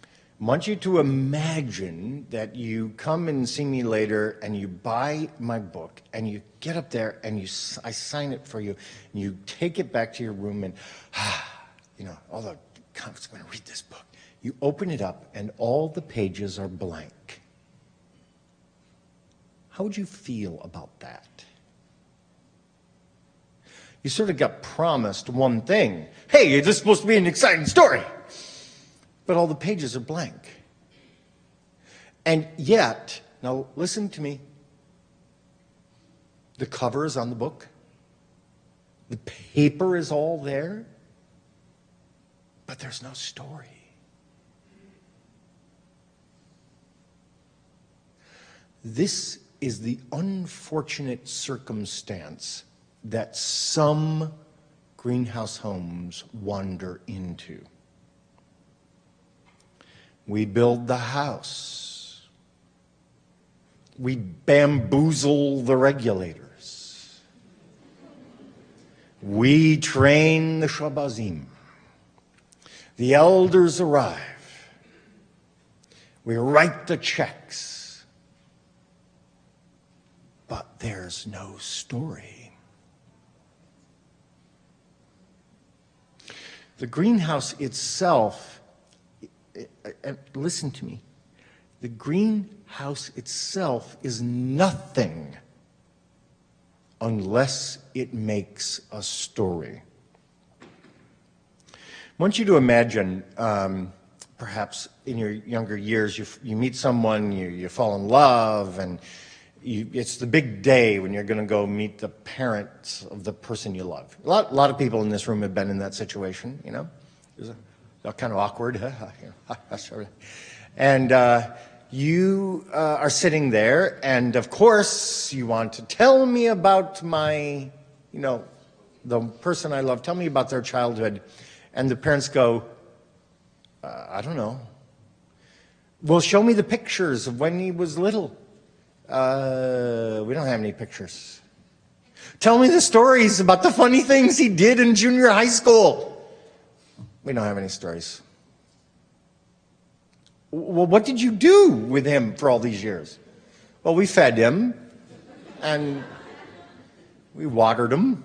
I want you to imagine that you come and see me later and you buy my book and you get up there and I sign it for you and you take it back to your room and, all the confidence, I'm going to read this book. You open it up and all the pages are blank. How would you feel about that? You sort of got promised one thing. Hey, this is supposed to be an exciting story. But all the pages are blank. And yet, now listen to me. The cover is on the book. The paper is all there. But there's no story. This is the unfortunate circumstance that some greenhouse homes wander into. We build the house. We bamboozle the regulators. We train the shabazim. The elders arrive. We write the checks. But there's no story. The greenhouse itself, listen to me, the greenhouse itself is nothing unless it makes a story. I want you to imagine, perhaps in your younger years, you meet someone, you fall in love, and it's the big day when you're going to go meet the parents of the person you love. A lot of people in this room have been in that situation, It's kind of awkward. And you are sitting there, and of course, you want to tell me about my, the person I love. Tell me about their childhood. And the parents go, I don't know. Well, show me the pictures of when he was little. We don't have any pictures. Tell me the stories about the funny things he did in junior high school. We don't have any stories. Well, what did you do with him for all these years? Well, we fed him, and we watered him.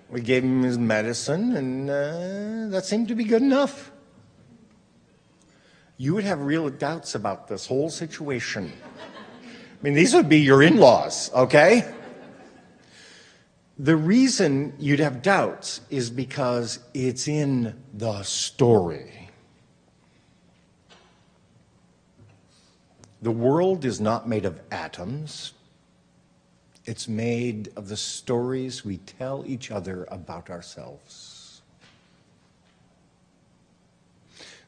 We gave him his medicine, and that seemed to be good enough. You would have real doubts about this whole situation. I mean, these would be your in-laws, okay? The reason you'd have doubts is because it's in the story. The world is not made of atoms. It's made of the stories we tell each other about ourselves.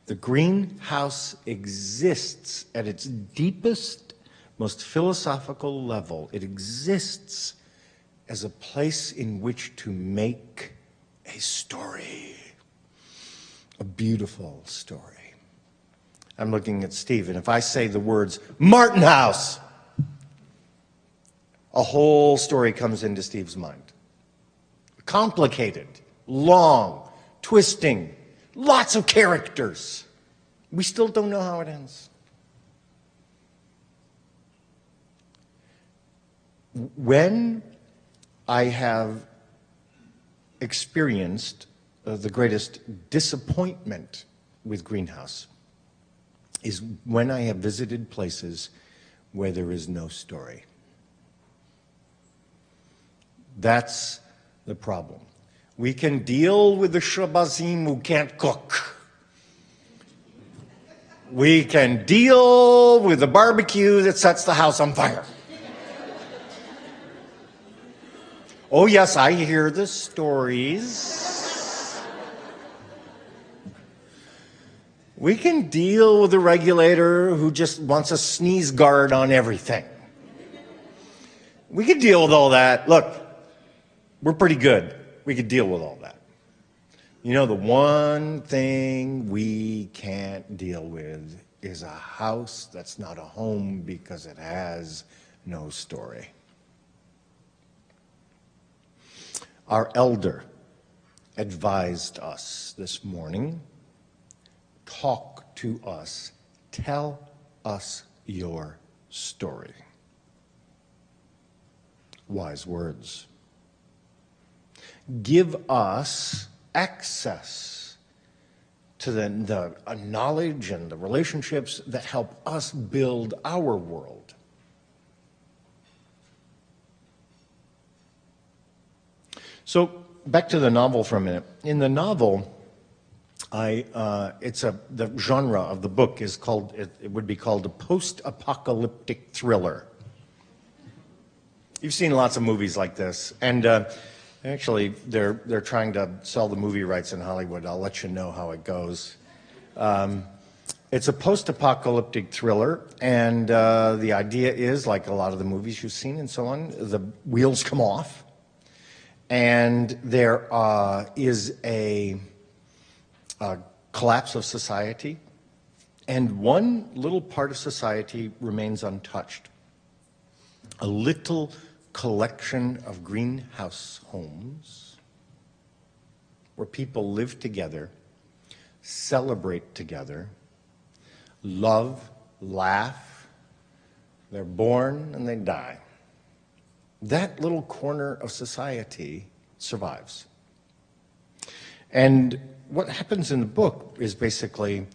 The greenhouse exists at its deepest, most philosophical level. It exists as a place in which to make a story, a beautiful story. I'm looking at Steve, and if I say the words, Martin House, a whole story comes into Steve's mind. Complicated, long, twisting, lots of characters. We still don't know how it ends. When I have experienced the greatest disappointment with Greenhouse is when I have visited places where there is no story. That's the problem. We can deal with the shabazim who can't cook. We can deal with the barbecue that sets the house on fire. Oh yes, I hear the stories. We can deal with the regulator who just wants a sneeze guard on everything. We can deal with all that. Look, we're pretty good. We could deal with all that. You know, the one thing we can't deal with is a house that's not a home because it has no story. Our elder advised us this morning talk to us, tell us your story. Wise words. Give us access to the knowledge and the relationships that help us build our world. So back to the novel for a minute. In the novel, the genre of the book is called, it would be called a post-apocalyptic thriller. You've seen lots of movies like this, and actually they're trying to sell the movie rights in Hollywood. I'll let you know how it goes. It's a post-apocalyptic thriller, and the idea is, like a lot of the movies you've seen and so on, the wheels come off, and there is a collapse of society, and one little part of society remains untouched. A little collection of greenhouse homes where people live together, celebrate together, love, laugh, they're born and they die. That little corner of society survives. And what happens in the book is basically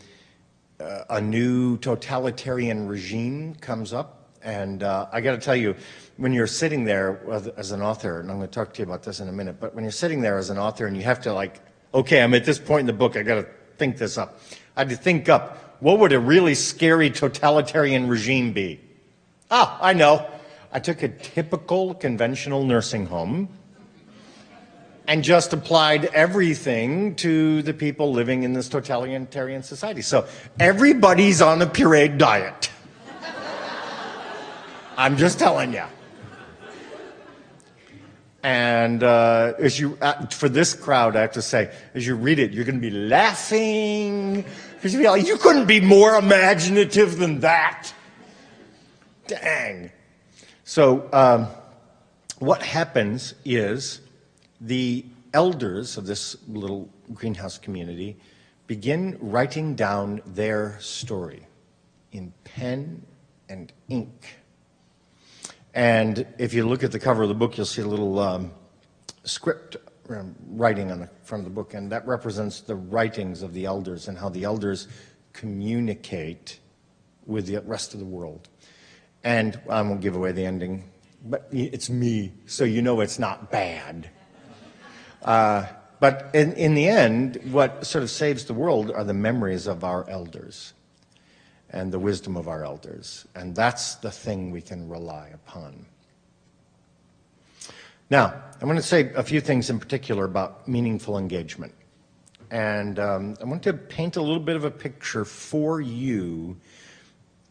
a new totalitarian regime comes up. And I got to tell you, when you're sitting there as an author, and I'm going to talk to you about this in a minute, but when you're sitting there as an author and you have to, like, okay, I'm at this point in the book, I got to think this up. I had to think up, what would a really scary totalitarian regime be? Ah, I know. I took a typical conventional nursing home and just applied everything to the people living in this totalitarian society. So everybody's on a pureed diet. I'm just telling you. And for this crowd, I have to say, as you read it, you're going to be laughing. Because you'll be like, you couldn't be more imaginative than that. Dang. So what happens is the elders of this little greenhouse community begin writing down their story in pen and ink. And if you look at the cover of the book, you'll see a little script writing on the front of the book, and that represents the writings of the elders and how the elders communicate with the rest of the world. And I won't give away the ending, but it's me, so you know it's not bad. But in the end, what sort of saves the world are the memories of our elders and the wisdom of our elders. And that's the thing we can rely upon. Now, I'm going to say a few things in particular about meaningful engagement. And I want to paint a little bit of a picture for you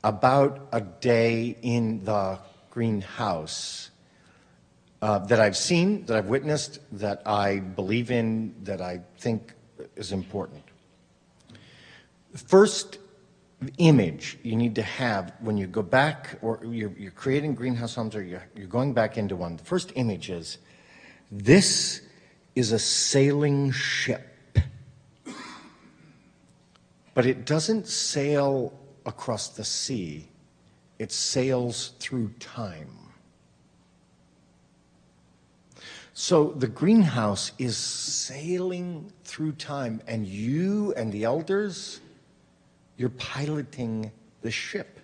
about a day in the greenhouse that I've seen, that I've witnessed, that I believe in, that I think is important. The first image you need to have when you go back, or you're creating greenhouse homes, or you're going back into one, the first image is, this is a sailing ship. But it doesn't sail across the sea, it sails through time. So the greenhouse is sailing through time, and you and the elders, you're piloting the ship.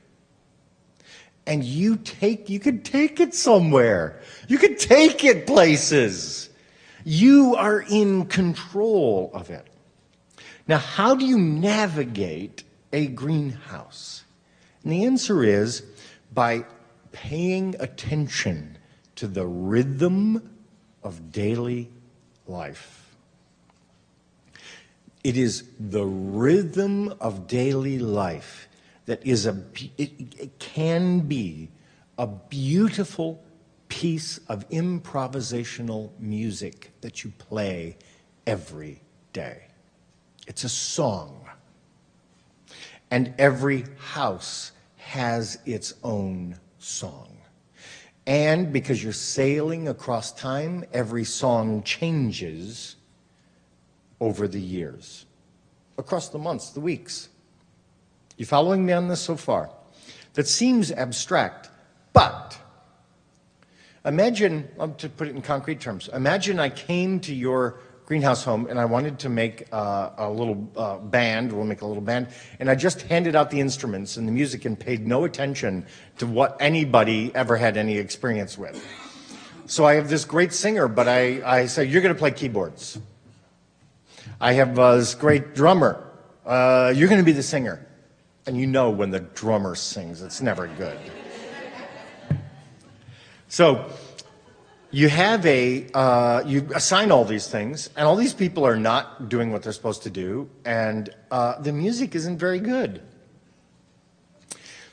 And you could take it somewhere. You could take it places. You are in control of it. Now, how do you navigate a greenhouse? And the answer is by paying attention to the rhythm of daily life. It is the rhythm of daily life that is it can be a beautiful piece of improvisational music that you play every day. It's a song. And every house has its own song. And because you're sailing across time, every song changes over the years. across the months, the weeks. You following me on this so far? That seems abstract, but imagine, to put it in concrete terms, imagine I came to your greenhouse home and I wanted to make a little band, we'll make a little band, and I just handed out the instruments and the music and paid no attention to what anybody ever had any experience with. So I have this great singer, but I say, you're going to play keyboards. I have this great drummer. You're going to be the singer. And you know when the drummer sings, it's never good. So you have you assign all these things, and all these people are not doing what they're supposed to do, and the music isn't very good.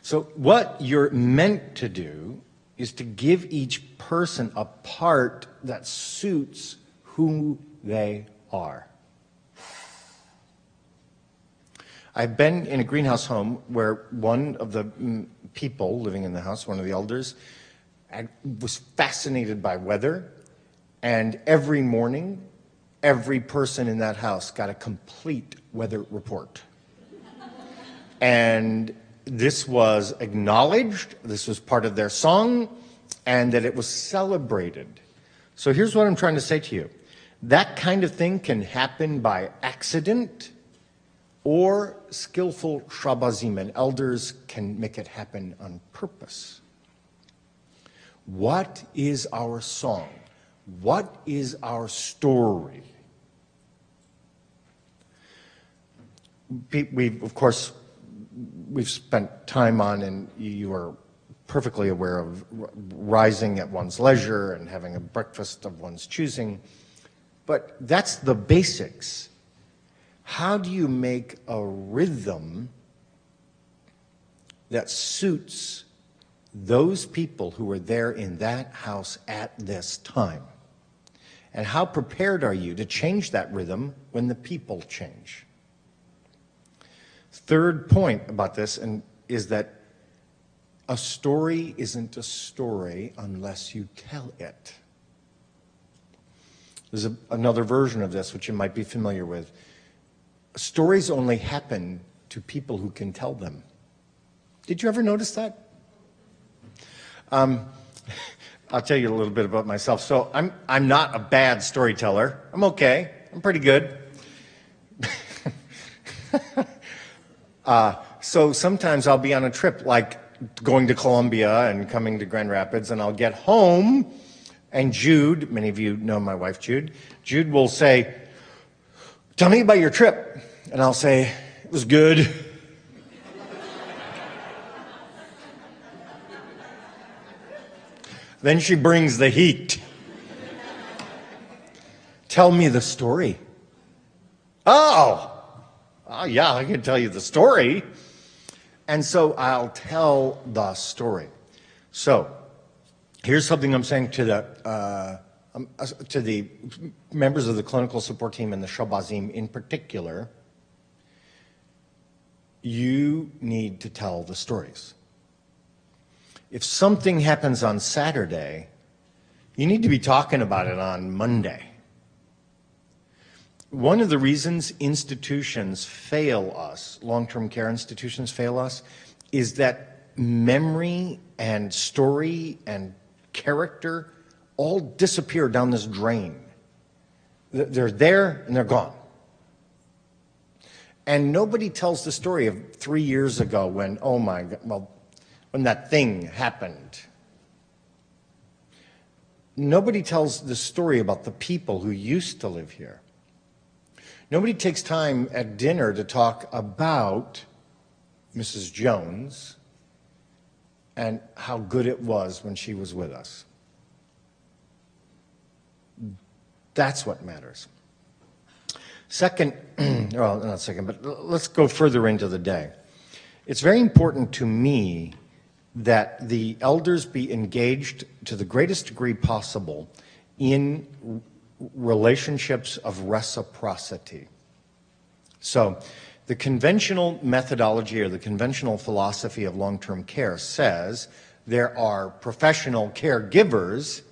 So what you're meant to do is to give each person a part that suits who they are. I've been in a greenhouse home where one of the people living in the house, one of the elders, was fascinated by weather, and every morning, every person in that house got a complete weather report. And this was acknowledged, this was part of their song, and that it was celebrated. So here's what I'm trying to say to you. That kind of thing can happen by accident or skillful shabazim, and elders can make it happen on purpose. What is our song? What is our story? Of course, we've spent time on, and you are perfectly aware of rising at one's leisure and having a breakfast of one's choosing, but that's the basics. How do you make a rhythm that suits those people who were there in that house at this time? And how prepared are you to change that rhythm when the people change? Third point about this is that a story isn't a story unless you tell it. There's another version of this which you might be familiar with. Stories only happen to people who can tell them. Did you ever notice that? I'll tell you a little bit about myself. So I'm not a bad storyteller. I'm okay. I'm pretty good. So sometimes I'll be on a trip, like going to Columbia and coming to Grand Rapids, and I'll get home, and Jude, many of you know my wife Jude, Jude will say, "Tell me about your trip." And I'll say, "It was good." Then she brings the heat. "Tell me the story." Oh, yeah, I can tell you the story. And so I'll tell the story. So here's something I'm saying to the members of the clinical support team and the Shabazim in particular. You need to tell the stories. If something happens on Saturday, you need to be talking about it on Monday. One of the reasons institutions fail us, long-term care institutions fail us, is that memory and story and character all disappear down this drain. They're there and they're gone. And nobody tells the story of 3 years ago when, oh my God, well, when that thing happened. Nobody tells the story about the people who used to live here. Nobody takes time at dinner to talk about Mrs. Jones and how good it was when she was with us. That's what matters. Second, well, not second, but let's go further into the day. It's very important to me that the elders be engaged to the greatest degree possible in relationships of reciprocity. So the conventional methodology or the conventional philosophy of long-term care says there are professional caregivers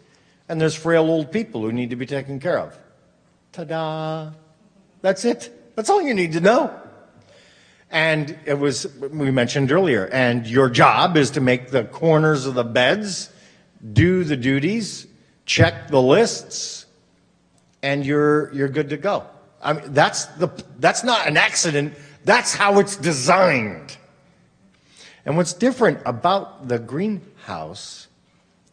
and there's frail old people who need to be taken care of. Ta-da! That's it. That's all you need to know. And it was, we mentioned earlier, and your job is to make the corners of the beds, do the duties, check the lists, and you're good to go. I mean, that's not an accident. That's how it's designed. And what's different about the greenhouse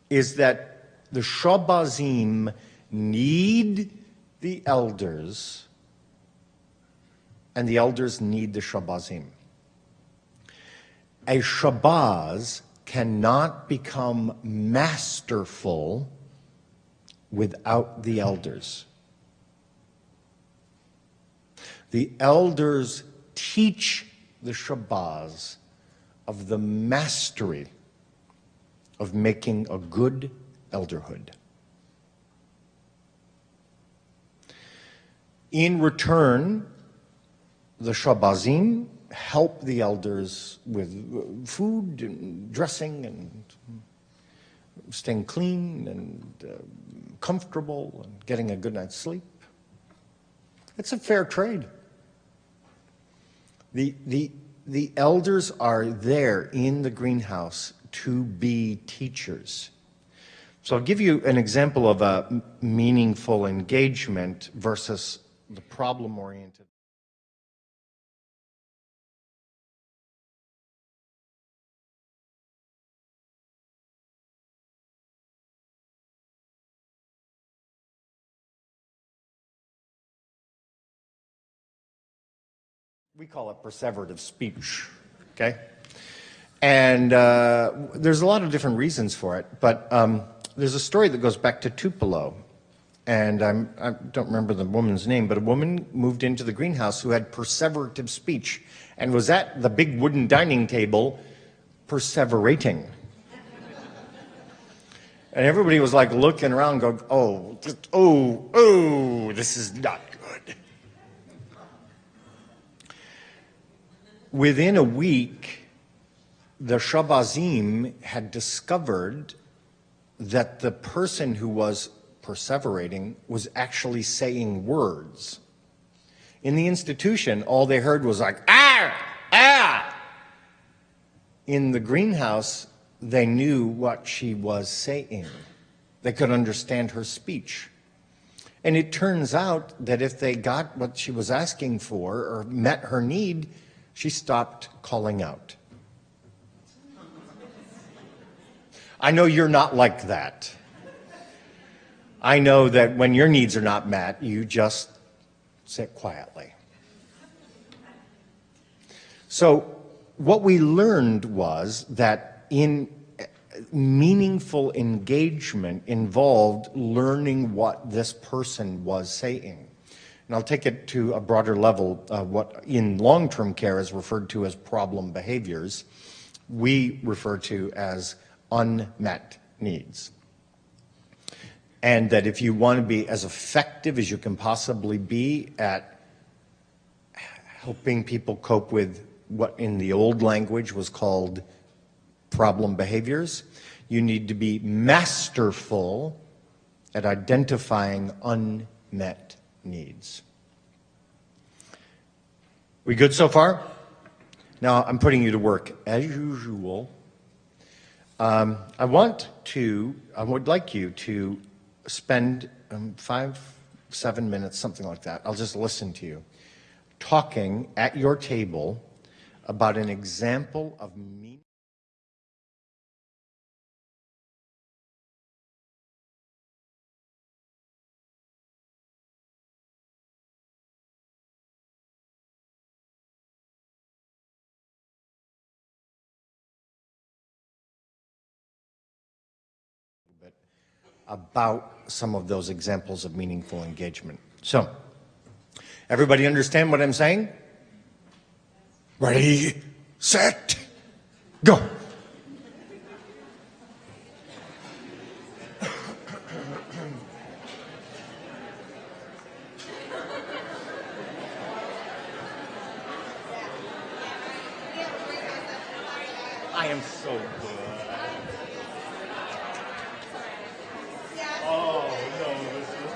is that the Shabazim need the elders, and the elders need the Shabazim. A Shabaz cannot become masterful without the elders. The elders teach the Shabaz of the mastery of making a good elderhood. In return, the Shabazim help the elders with food and dressing and staying clean and comfortable and getting a good night's sleep. It's a fair trade. The elders are there in the greenhouse to be teachers. So I'll give you an example of a meaningful engagement versus the problem-oriented. We call it perseverative speech, okay? And there's a lot of different reasons for it, but there's a story that goes back to Tupelo, and I don't remember the woman's name, but a woman moved into the greenhouse who had perseverative speech and was at the big wooden dining table perseverating. And everybody was like looking around going, oh, this is not good. Within a week, the Shabazim had discovered that the person who was perseverating was actually saying words. In the institution, all they heard was like, ah, ah. In the greenhouse, they knew what she was saying. They could understand her speech. And it turns out that if they got what she was asking for or met her need, she stopped calling out. I know you're not like that. I know that when your needs are not met, you just sit quietly. So what we learned was that in meaningful engagement involved learning what this person was saying. And I'll take it to a broader level, what in long-term care is referred to as problem behaviors, we refer to as unmet needs. And that if you want to be as effective as you can possibly be at helping people cope with what in the old language was called problem behaviors, you need to be masterful at identifying unmet needs. We good so far? Now I'm putting you to work as usual. I would like you to spend 5-7 minutes, something like that. I'll just listen to you, talking at your table about an example of meaning. About some of those examples of meaningful engagement. So, everybody understand what I'm saying? Ready, set, go. I am so good. Oh, no, this is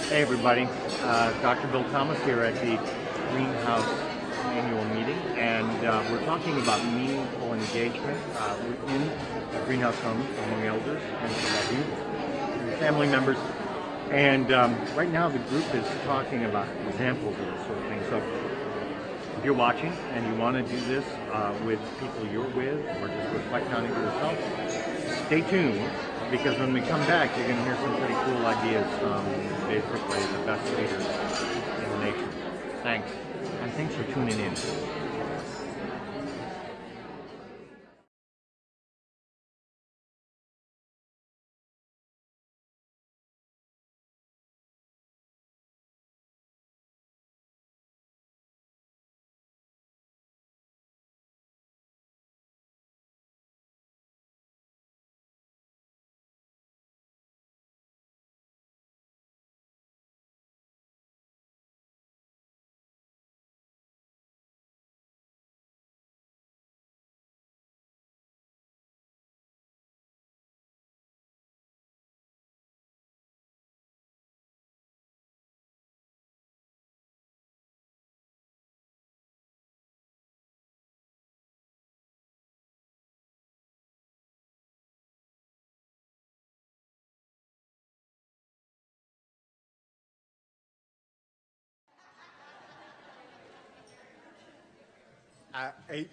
Hey everybody, Dr. Bill Thomas here at the Greenhouse annual meeting, and we're talking about meaningful engagement in a greenhouse home among elders and so you, your family members. And right now the group is talking about examples of this sort of thing. So if you're watching and you want to do this with people you're with, or just reflect on it yourself, stay tuned, because when we come back, you're going to hear some pretty cool ideas from basically the best leaders in the nation. Thanks, and thanks for tuning in.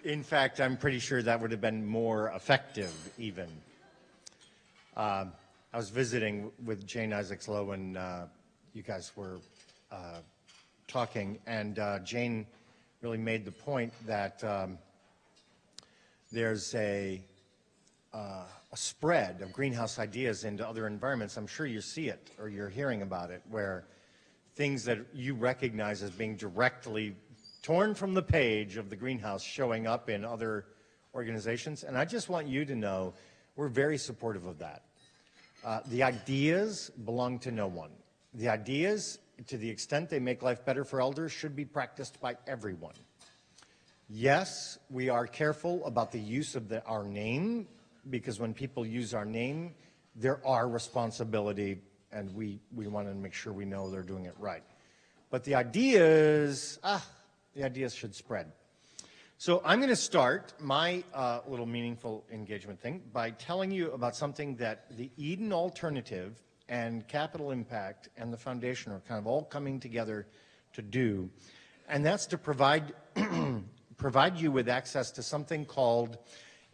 In fact, I'm pretty sure that would have been more effective, even. I was visiting with Jane Isaacs-Lowe when you guys were talking, and Jane really made the point that there's a spread of greenhouse ideas into other environments. I'm sure you see it, or you're hearing about it, where things that you recognize as being directly torn from the page of the greenhouse showing up in other organizations. And I just want you to know we're very supportive of that. The ideas belong to no one. The ideas, to the extent they make life better for elders, should be practiced by everyone. Yes, we are careful about the use of our name, because when people use our name, they're our responsibility, and we want to make sure we know they're doing it right. But the ideas should spread. So I'm going to start my little meaningful engagement thing by telling you about something that the Eden Alternative and Capital Impact and the Foundation are kind of all coming together to do, and that's to provide you with access to something called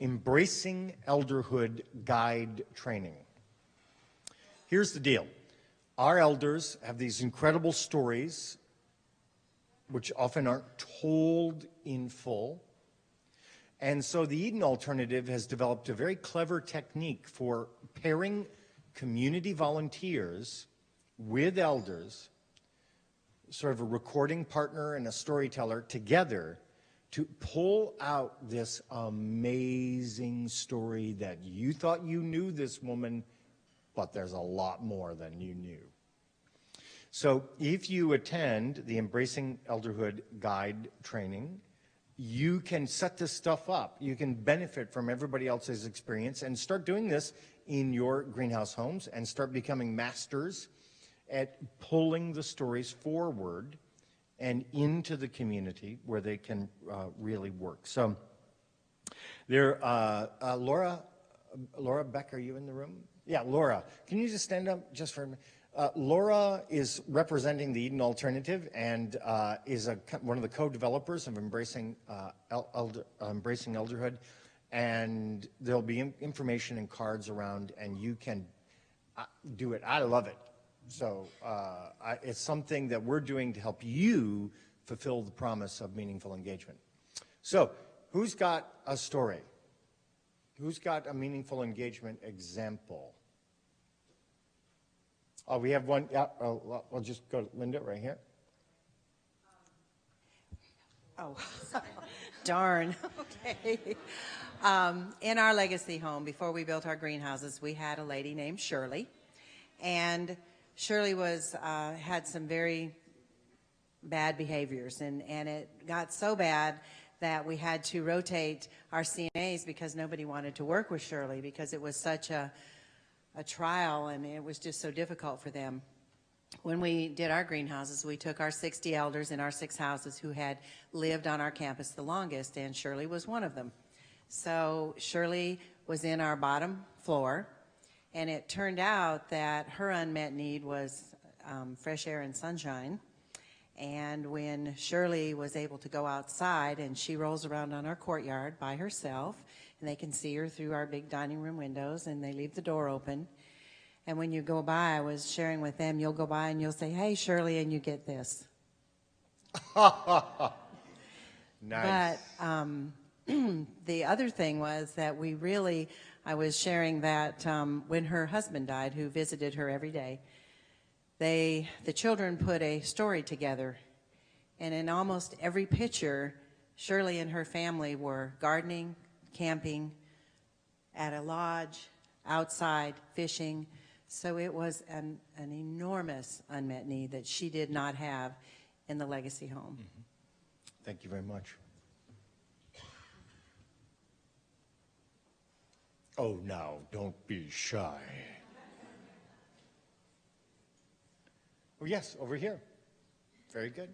Embracing Elderhood Guide Training. Here's the deal. Our elders have these incredible stories which often aren't told in full. And so the Eden Alternative has developed a very clever technique for pairing community volunteers with elders, sort of a recording partner and a storyteller together, to pull out this amazing story that you thought you knew this woman, but there's a lot more than you knew. So if you attend the Embracing Elderhood Guide training, you can set this stuff up. You can benefit from everybody else's experience and start doing this in your greenhouse homes and start becoming masters at pulling the stories forward and into the community where they can really work. So there, Laura Beck, are you in the room? Yeah, Laura, can you just stand up just for a minute? Laura is representing the Eden Alternative and is one of the co-developers of Embracing Elderhood, and there'll be information and cards around, and you can do it. I love it. So it's something that we're doing to help you fulfill the promise of meaningful engagement. So who's got a story? Who's got a meaningful engagement example? Oh, we have one. Yeah, we'll just go to Linda right here. Oh, darn. Okay. In our legacy home, before we built our greenhouses, we had a lady named Shirley. And Shirley was had some very bad behaviors. And it got so bad that we had to rotate our CNAs because nobody wanted to work with Shirley because it was such a trial, and it was just so difficult for them. when we did our greenhouses, we took our 60 elders in our 6 houses who had lived on our campus the longest, and Shirley was one of them. So Shirley was in our bottom floor, and it turned out that her unmet need was fresh air and sunshine. And when Shirley was able to go outside, and she rolls around on our courtyard by herself, and they can see her through our big dining room windows, and they leave the door open. And when you go by, I was sharing with them, you'll go by and you'll say, "Hey, Shirley," and you get this. Nice. But the other thing was that I was sharing that when her husband died, who visited her every day, the children put a story together. And in almost every picture, Shirley and her family were gardening, camping, at a lodge, outside, fishing. So it was an enormous unmet need that she did not have in the legacy home. Mm-hmm. Thank you very much. Oh, now, don't be shy. Oh, yes, over here. Very good.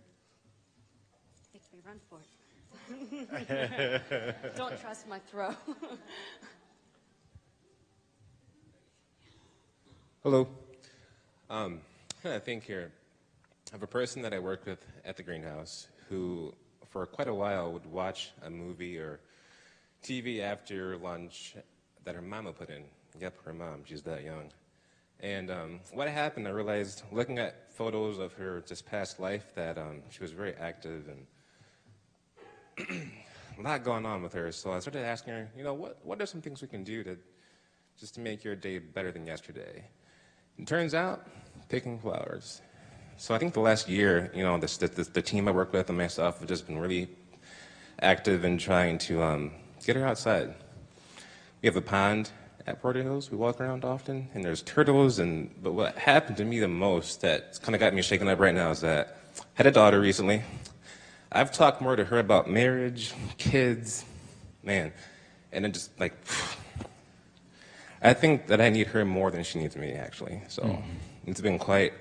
Makes me run for it. Don't trust my throw. Hello. I think here, I have a person that I work with at the greenhouse who, for quite a while, would watch a movie or TV after lunch that her mama put in. Yep, her mom. She's that young. And what happened, I realized, looking at photos of her just past life, that she was very active and a lot going on with her. So I started asking her, you know, what are some things we can do just to make your day better than yesterday? It turns out, picking flowers. So I think the last year, you know, the team I work with and myself have just been really active in trying to get her outside. We have a pond at Porter Hills. We walk around often, and there's turtles. But what happened to me the most that kind of got me shaken up right now is that I had a daughter recently. I've talked more to her about marriage, kids, man, and then just like, I think that I need her more than she needs me, actually. So it's been quite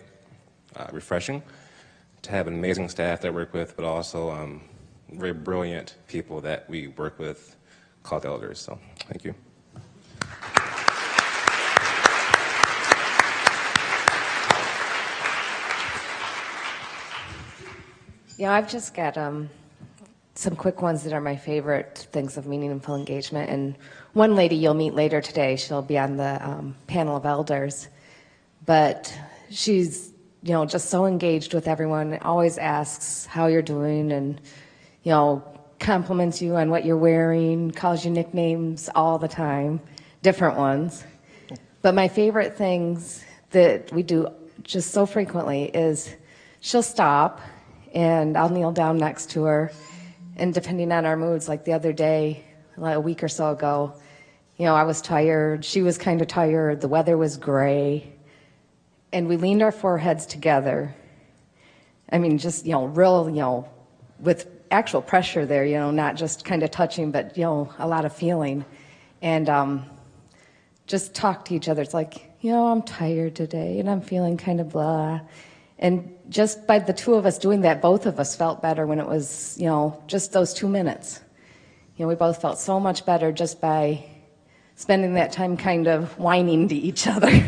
refreshing to have an amazing staff that I work with, but also very brilliant people that we work with called elders. So thank you. Yeah, I've just got some quick ones that are my favorite things of meaningful engagement. And one lady you'll meet later today, she'll be on the panel of elders. But she's, you know, just so engaged with everyone, always asks how you're doing and, you know, compliments you on what you're wearing, calls you nicknames all the time, different ones. But my favorite things that we do just so frequently is she'll stop and I'll kneel down next to her, and depending on our moods, like the other day, like a week or so ago, you know, I was tired, she was kind of tired, the weather was gray, and we leaned our foreheads together. I mean, just, you know, real, you know, with actual pressure there, you know, not just kind of touching, but, you know, a lot of feeling, and just talk to each other. It's like, you know, I'm tired today, and I'm feeling kind of blah. And just by the two of us doing that, both of us felt better when it was, you know, just those 2 minutes. You know, we both felt so much better just by spending that time kind of whining to each other.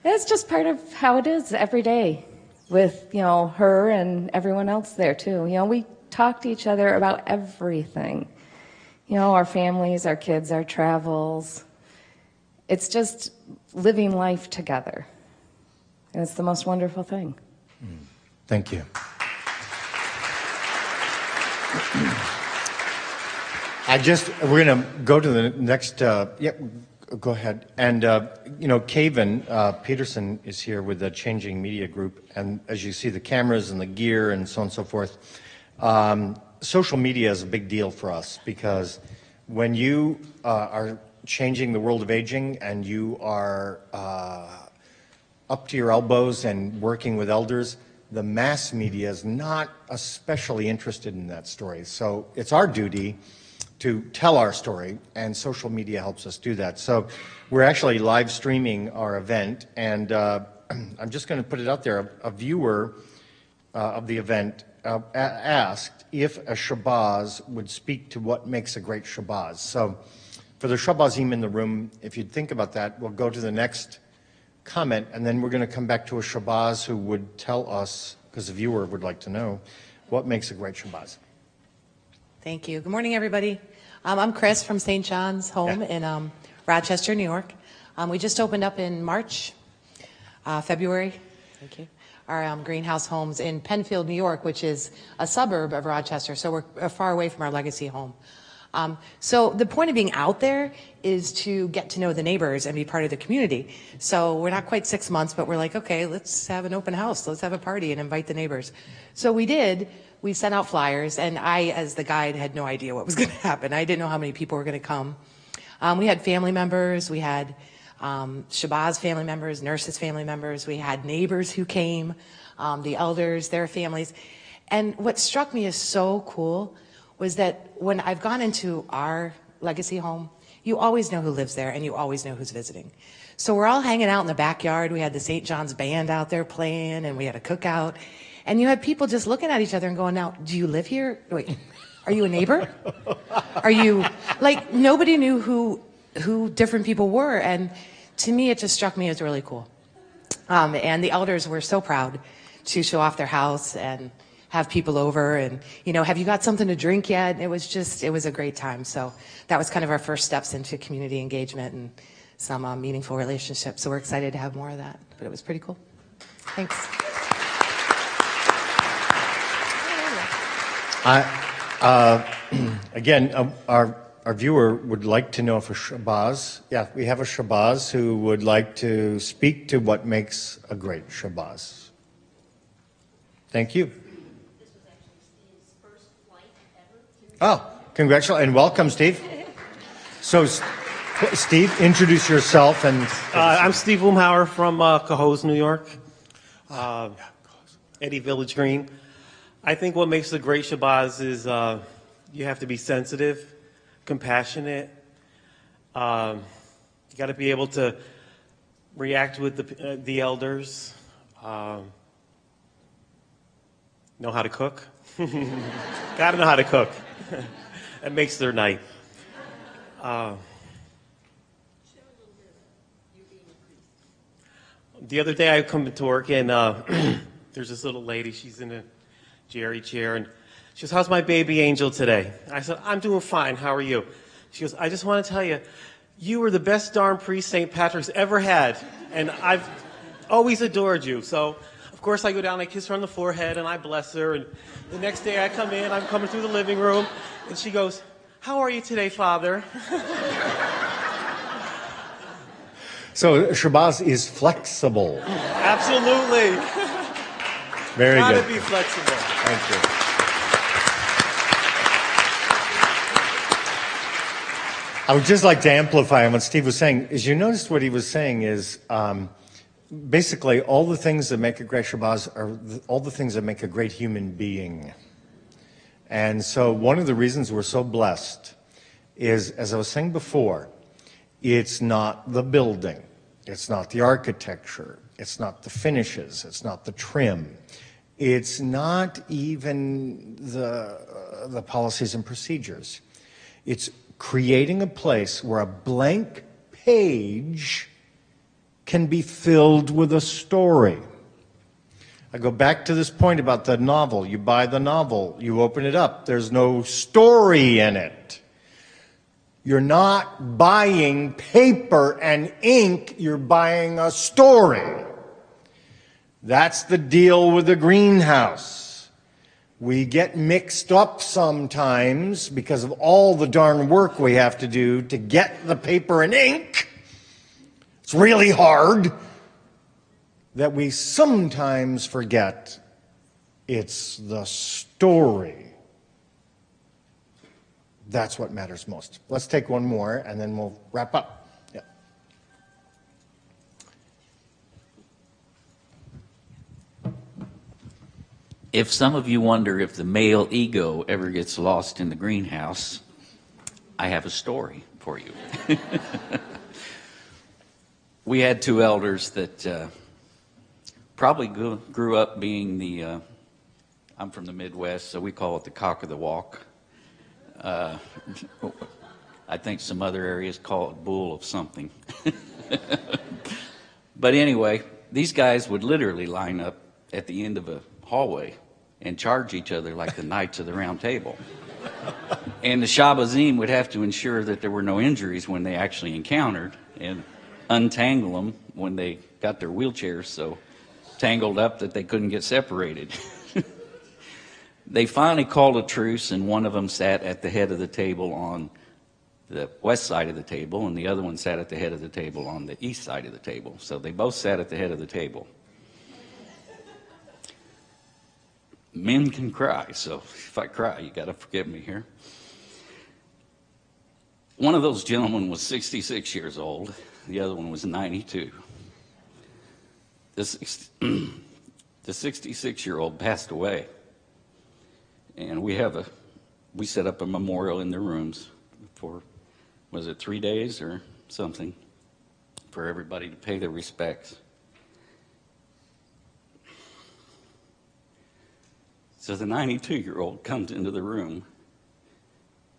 It's just part of how it is every day with, you know, her and everyone else there too. You know, we talk to each other about everything. You know, our families, our kids, our travels. It's just living life together. And it's the most wonderful thing. Thank you. We're going to go to the next, go ahead. And, you know, Kaven Peterson is here with the Changing Media Group. And as you see, the cameras and the gear and so on and so forth, social media is a big deal for us because when you are changing the world of aging and you are up to your elbows and working with elders, the mass media is not especially interested in that story. So it's our duty to tell our story, and social media helps us do that. So we're actually live streaming our event, and I'm just going to put it out there. A viewer of the event asked if a Shabazz would speak to what makes a great Shabazz. So for the Shabazim in the room, if you'd think about that, we'll go to the next comment, and then we're going to come back to a Shabazz who would tell us, because the viewer would like to know, what makes a great Shabazz. Thank you. Good morning, everybody. I'm Chris from St. John's Home in Rochester, New York. We just opened up in March, February. Thank you. Our greenhouse homes in Penfield, New York, which is a suburb of Rochester, so we're far away from our legacy home. So the point of being out there is to get to know the neighbors and be part of the community. So we're not quite 6 months, but we're like, okay, let's have an open house. Let's have a party and invite the neighbors. So we did. We sent out flyers, and I, as the guide, had no idea what was going to happen. I didn't know how many people were going to come. We had family members. We had Shabazz family members, nurses family members. We had neighbors who came, the elders, their families. And what struck me as so cool was that when I've gone into our legacy home, you always know who lives there and you always know who's visiting. So we're all hanging out in the backyard. We had the St. John's band out there playing, and we had a cookout. And you had people just looking at each other and going, now, do you live here? Wait, are you a neighbor? Are you, like, nobody knew who different people were. And to me, it just struck me as really cool. And the elders were so proud to show off their house and have people over and, you know, have you got something to drink yet? And it was a great time. So that was kind of our first steps into community engagement and some meaningful relationships. So we're excited to have more of that, but it was pretty cool. Thanks. Again, our viewer would like to know if a Shabazz, we have a Shabazz who would like to speak to what makes a great Shabazz. Thank you. This was actually Steve's first flight ever. Oh, congratulations and welcome, Steve. So, Steve, introduce yourself. And I'm Steve Wumhauer from Cohoes, New York, Eddie Village Green. I think what makes a great Shabazz is you have to be sensitive, compassionate. You got to be able to react with the elders. Know how to cook. Got to know how to cook. That makes their night. The other day I come into work and there's this little lady. She's in a Jerry chair and she goes, "How's my baby angel today?" I said, "I'm doing fine. How are you?" She goes, "I just want to tell you, you were the best darn priest St. Patrick's ever had, and I've always adored you." So, of course, I go down, I kiss her on the forehead, and I bless her. And the next day I come in, I'm coming through the living room, and she goes, "How are you today, Father?" So Shabazz is flexible. Absolutely. Very good. Gotta be flexible. Thank you. I would just like to amplify on what Steve was saying. As you noticed, what he was saying is basically all the things that make a great Shabazz are all the things that make a great human being. And so one of the reasons we're so blessed is, as I was saying before, it's not the building, it's not the architecture, it's not the finishes, it's not the trim, it's not even the policies and procedures. It's creating a place where a blank page can be filled with a story. I go back to this point about the novel. You buy the novel, you open it up, there's no story in it. You're not buying paper and ink, you're buying a story. That's the deal with the greenhouse. We get mixed up sometimes because of all the darn work we have to do to get the paper and ink. It's really hard that we sometimes forget it's the story. That's what matters most. Let's take one more and then we'll wrap up. Yeah. If some of you wonder if the male ego ever gets lost in the greenhouse, I have a story for you. We had two elders that probably grew up being I'm from the Midwest, so we call it the cock of the walk. I think some other areas call it bull of something. But anyway, these guys would literally line up at the end of a hallway and charge each other like the Knights of the Round Table. And the Shabazim would have to ensure that there were no injuries when they actually encountered and untangle them when they got their wheelchairs so tangled up that they couldn't get separated. They finally called a truce, and one of them sat at the head of the table on the west side of the table, and the other one sat at the head of the table on the east side of the table. So they both sat at the head of the table. Men can cry, so if I cry, you got to forgive me here. One of those gentlemen was 66 years old. The other one was 92. The 66-year-old passed away. And we set up a memorial in their rooms for, was it 3 days or something, for everybody to pay their respects. So the 92-year-old comes into the room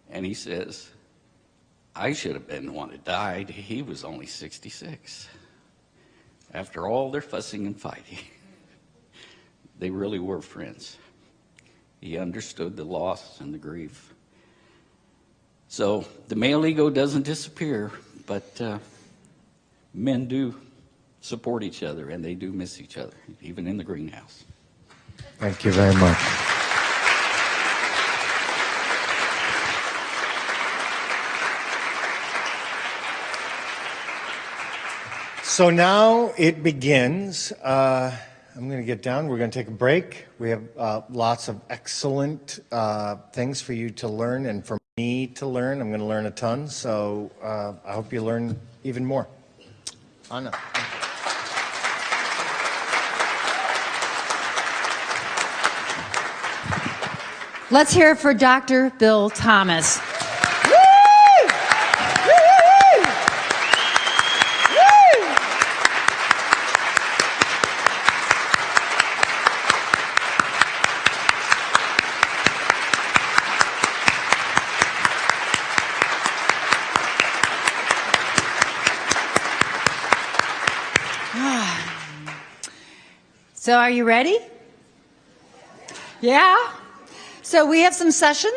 and he says, I should have been the one that died. He was only 66. After all their fussing and fighting, they really were friends. He understood the loss and the grief. So the male ego doesn't disappear, but men do support each other, and they do miss each other, even in the greenhouse. Thank you very much. So now it begins. I'm going to get down. We're going to take a break. We have lots of excellent things for you to learn and for me to learn. I'm going to learn a ton, so I hope you learn even more. Anna. Let's hear it for Dr. Bill Thomas. So are you ready? Yeah? So we have some sessions.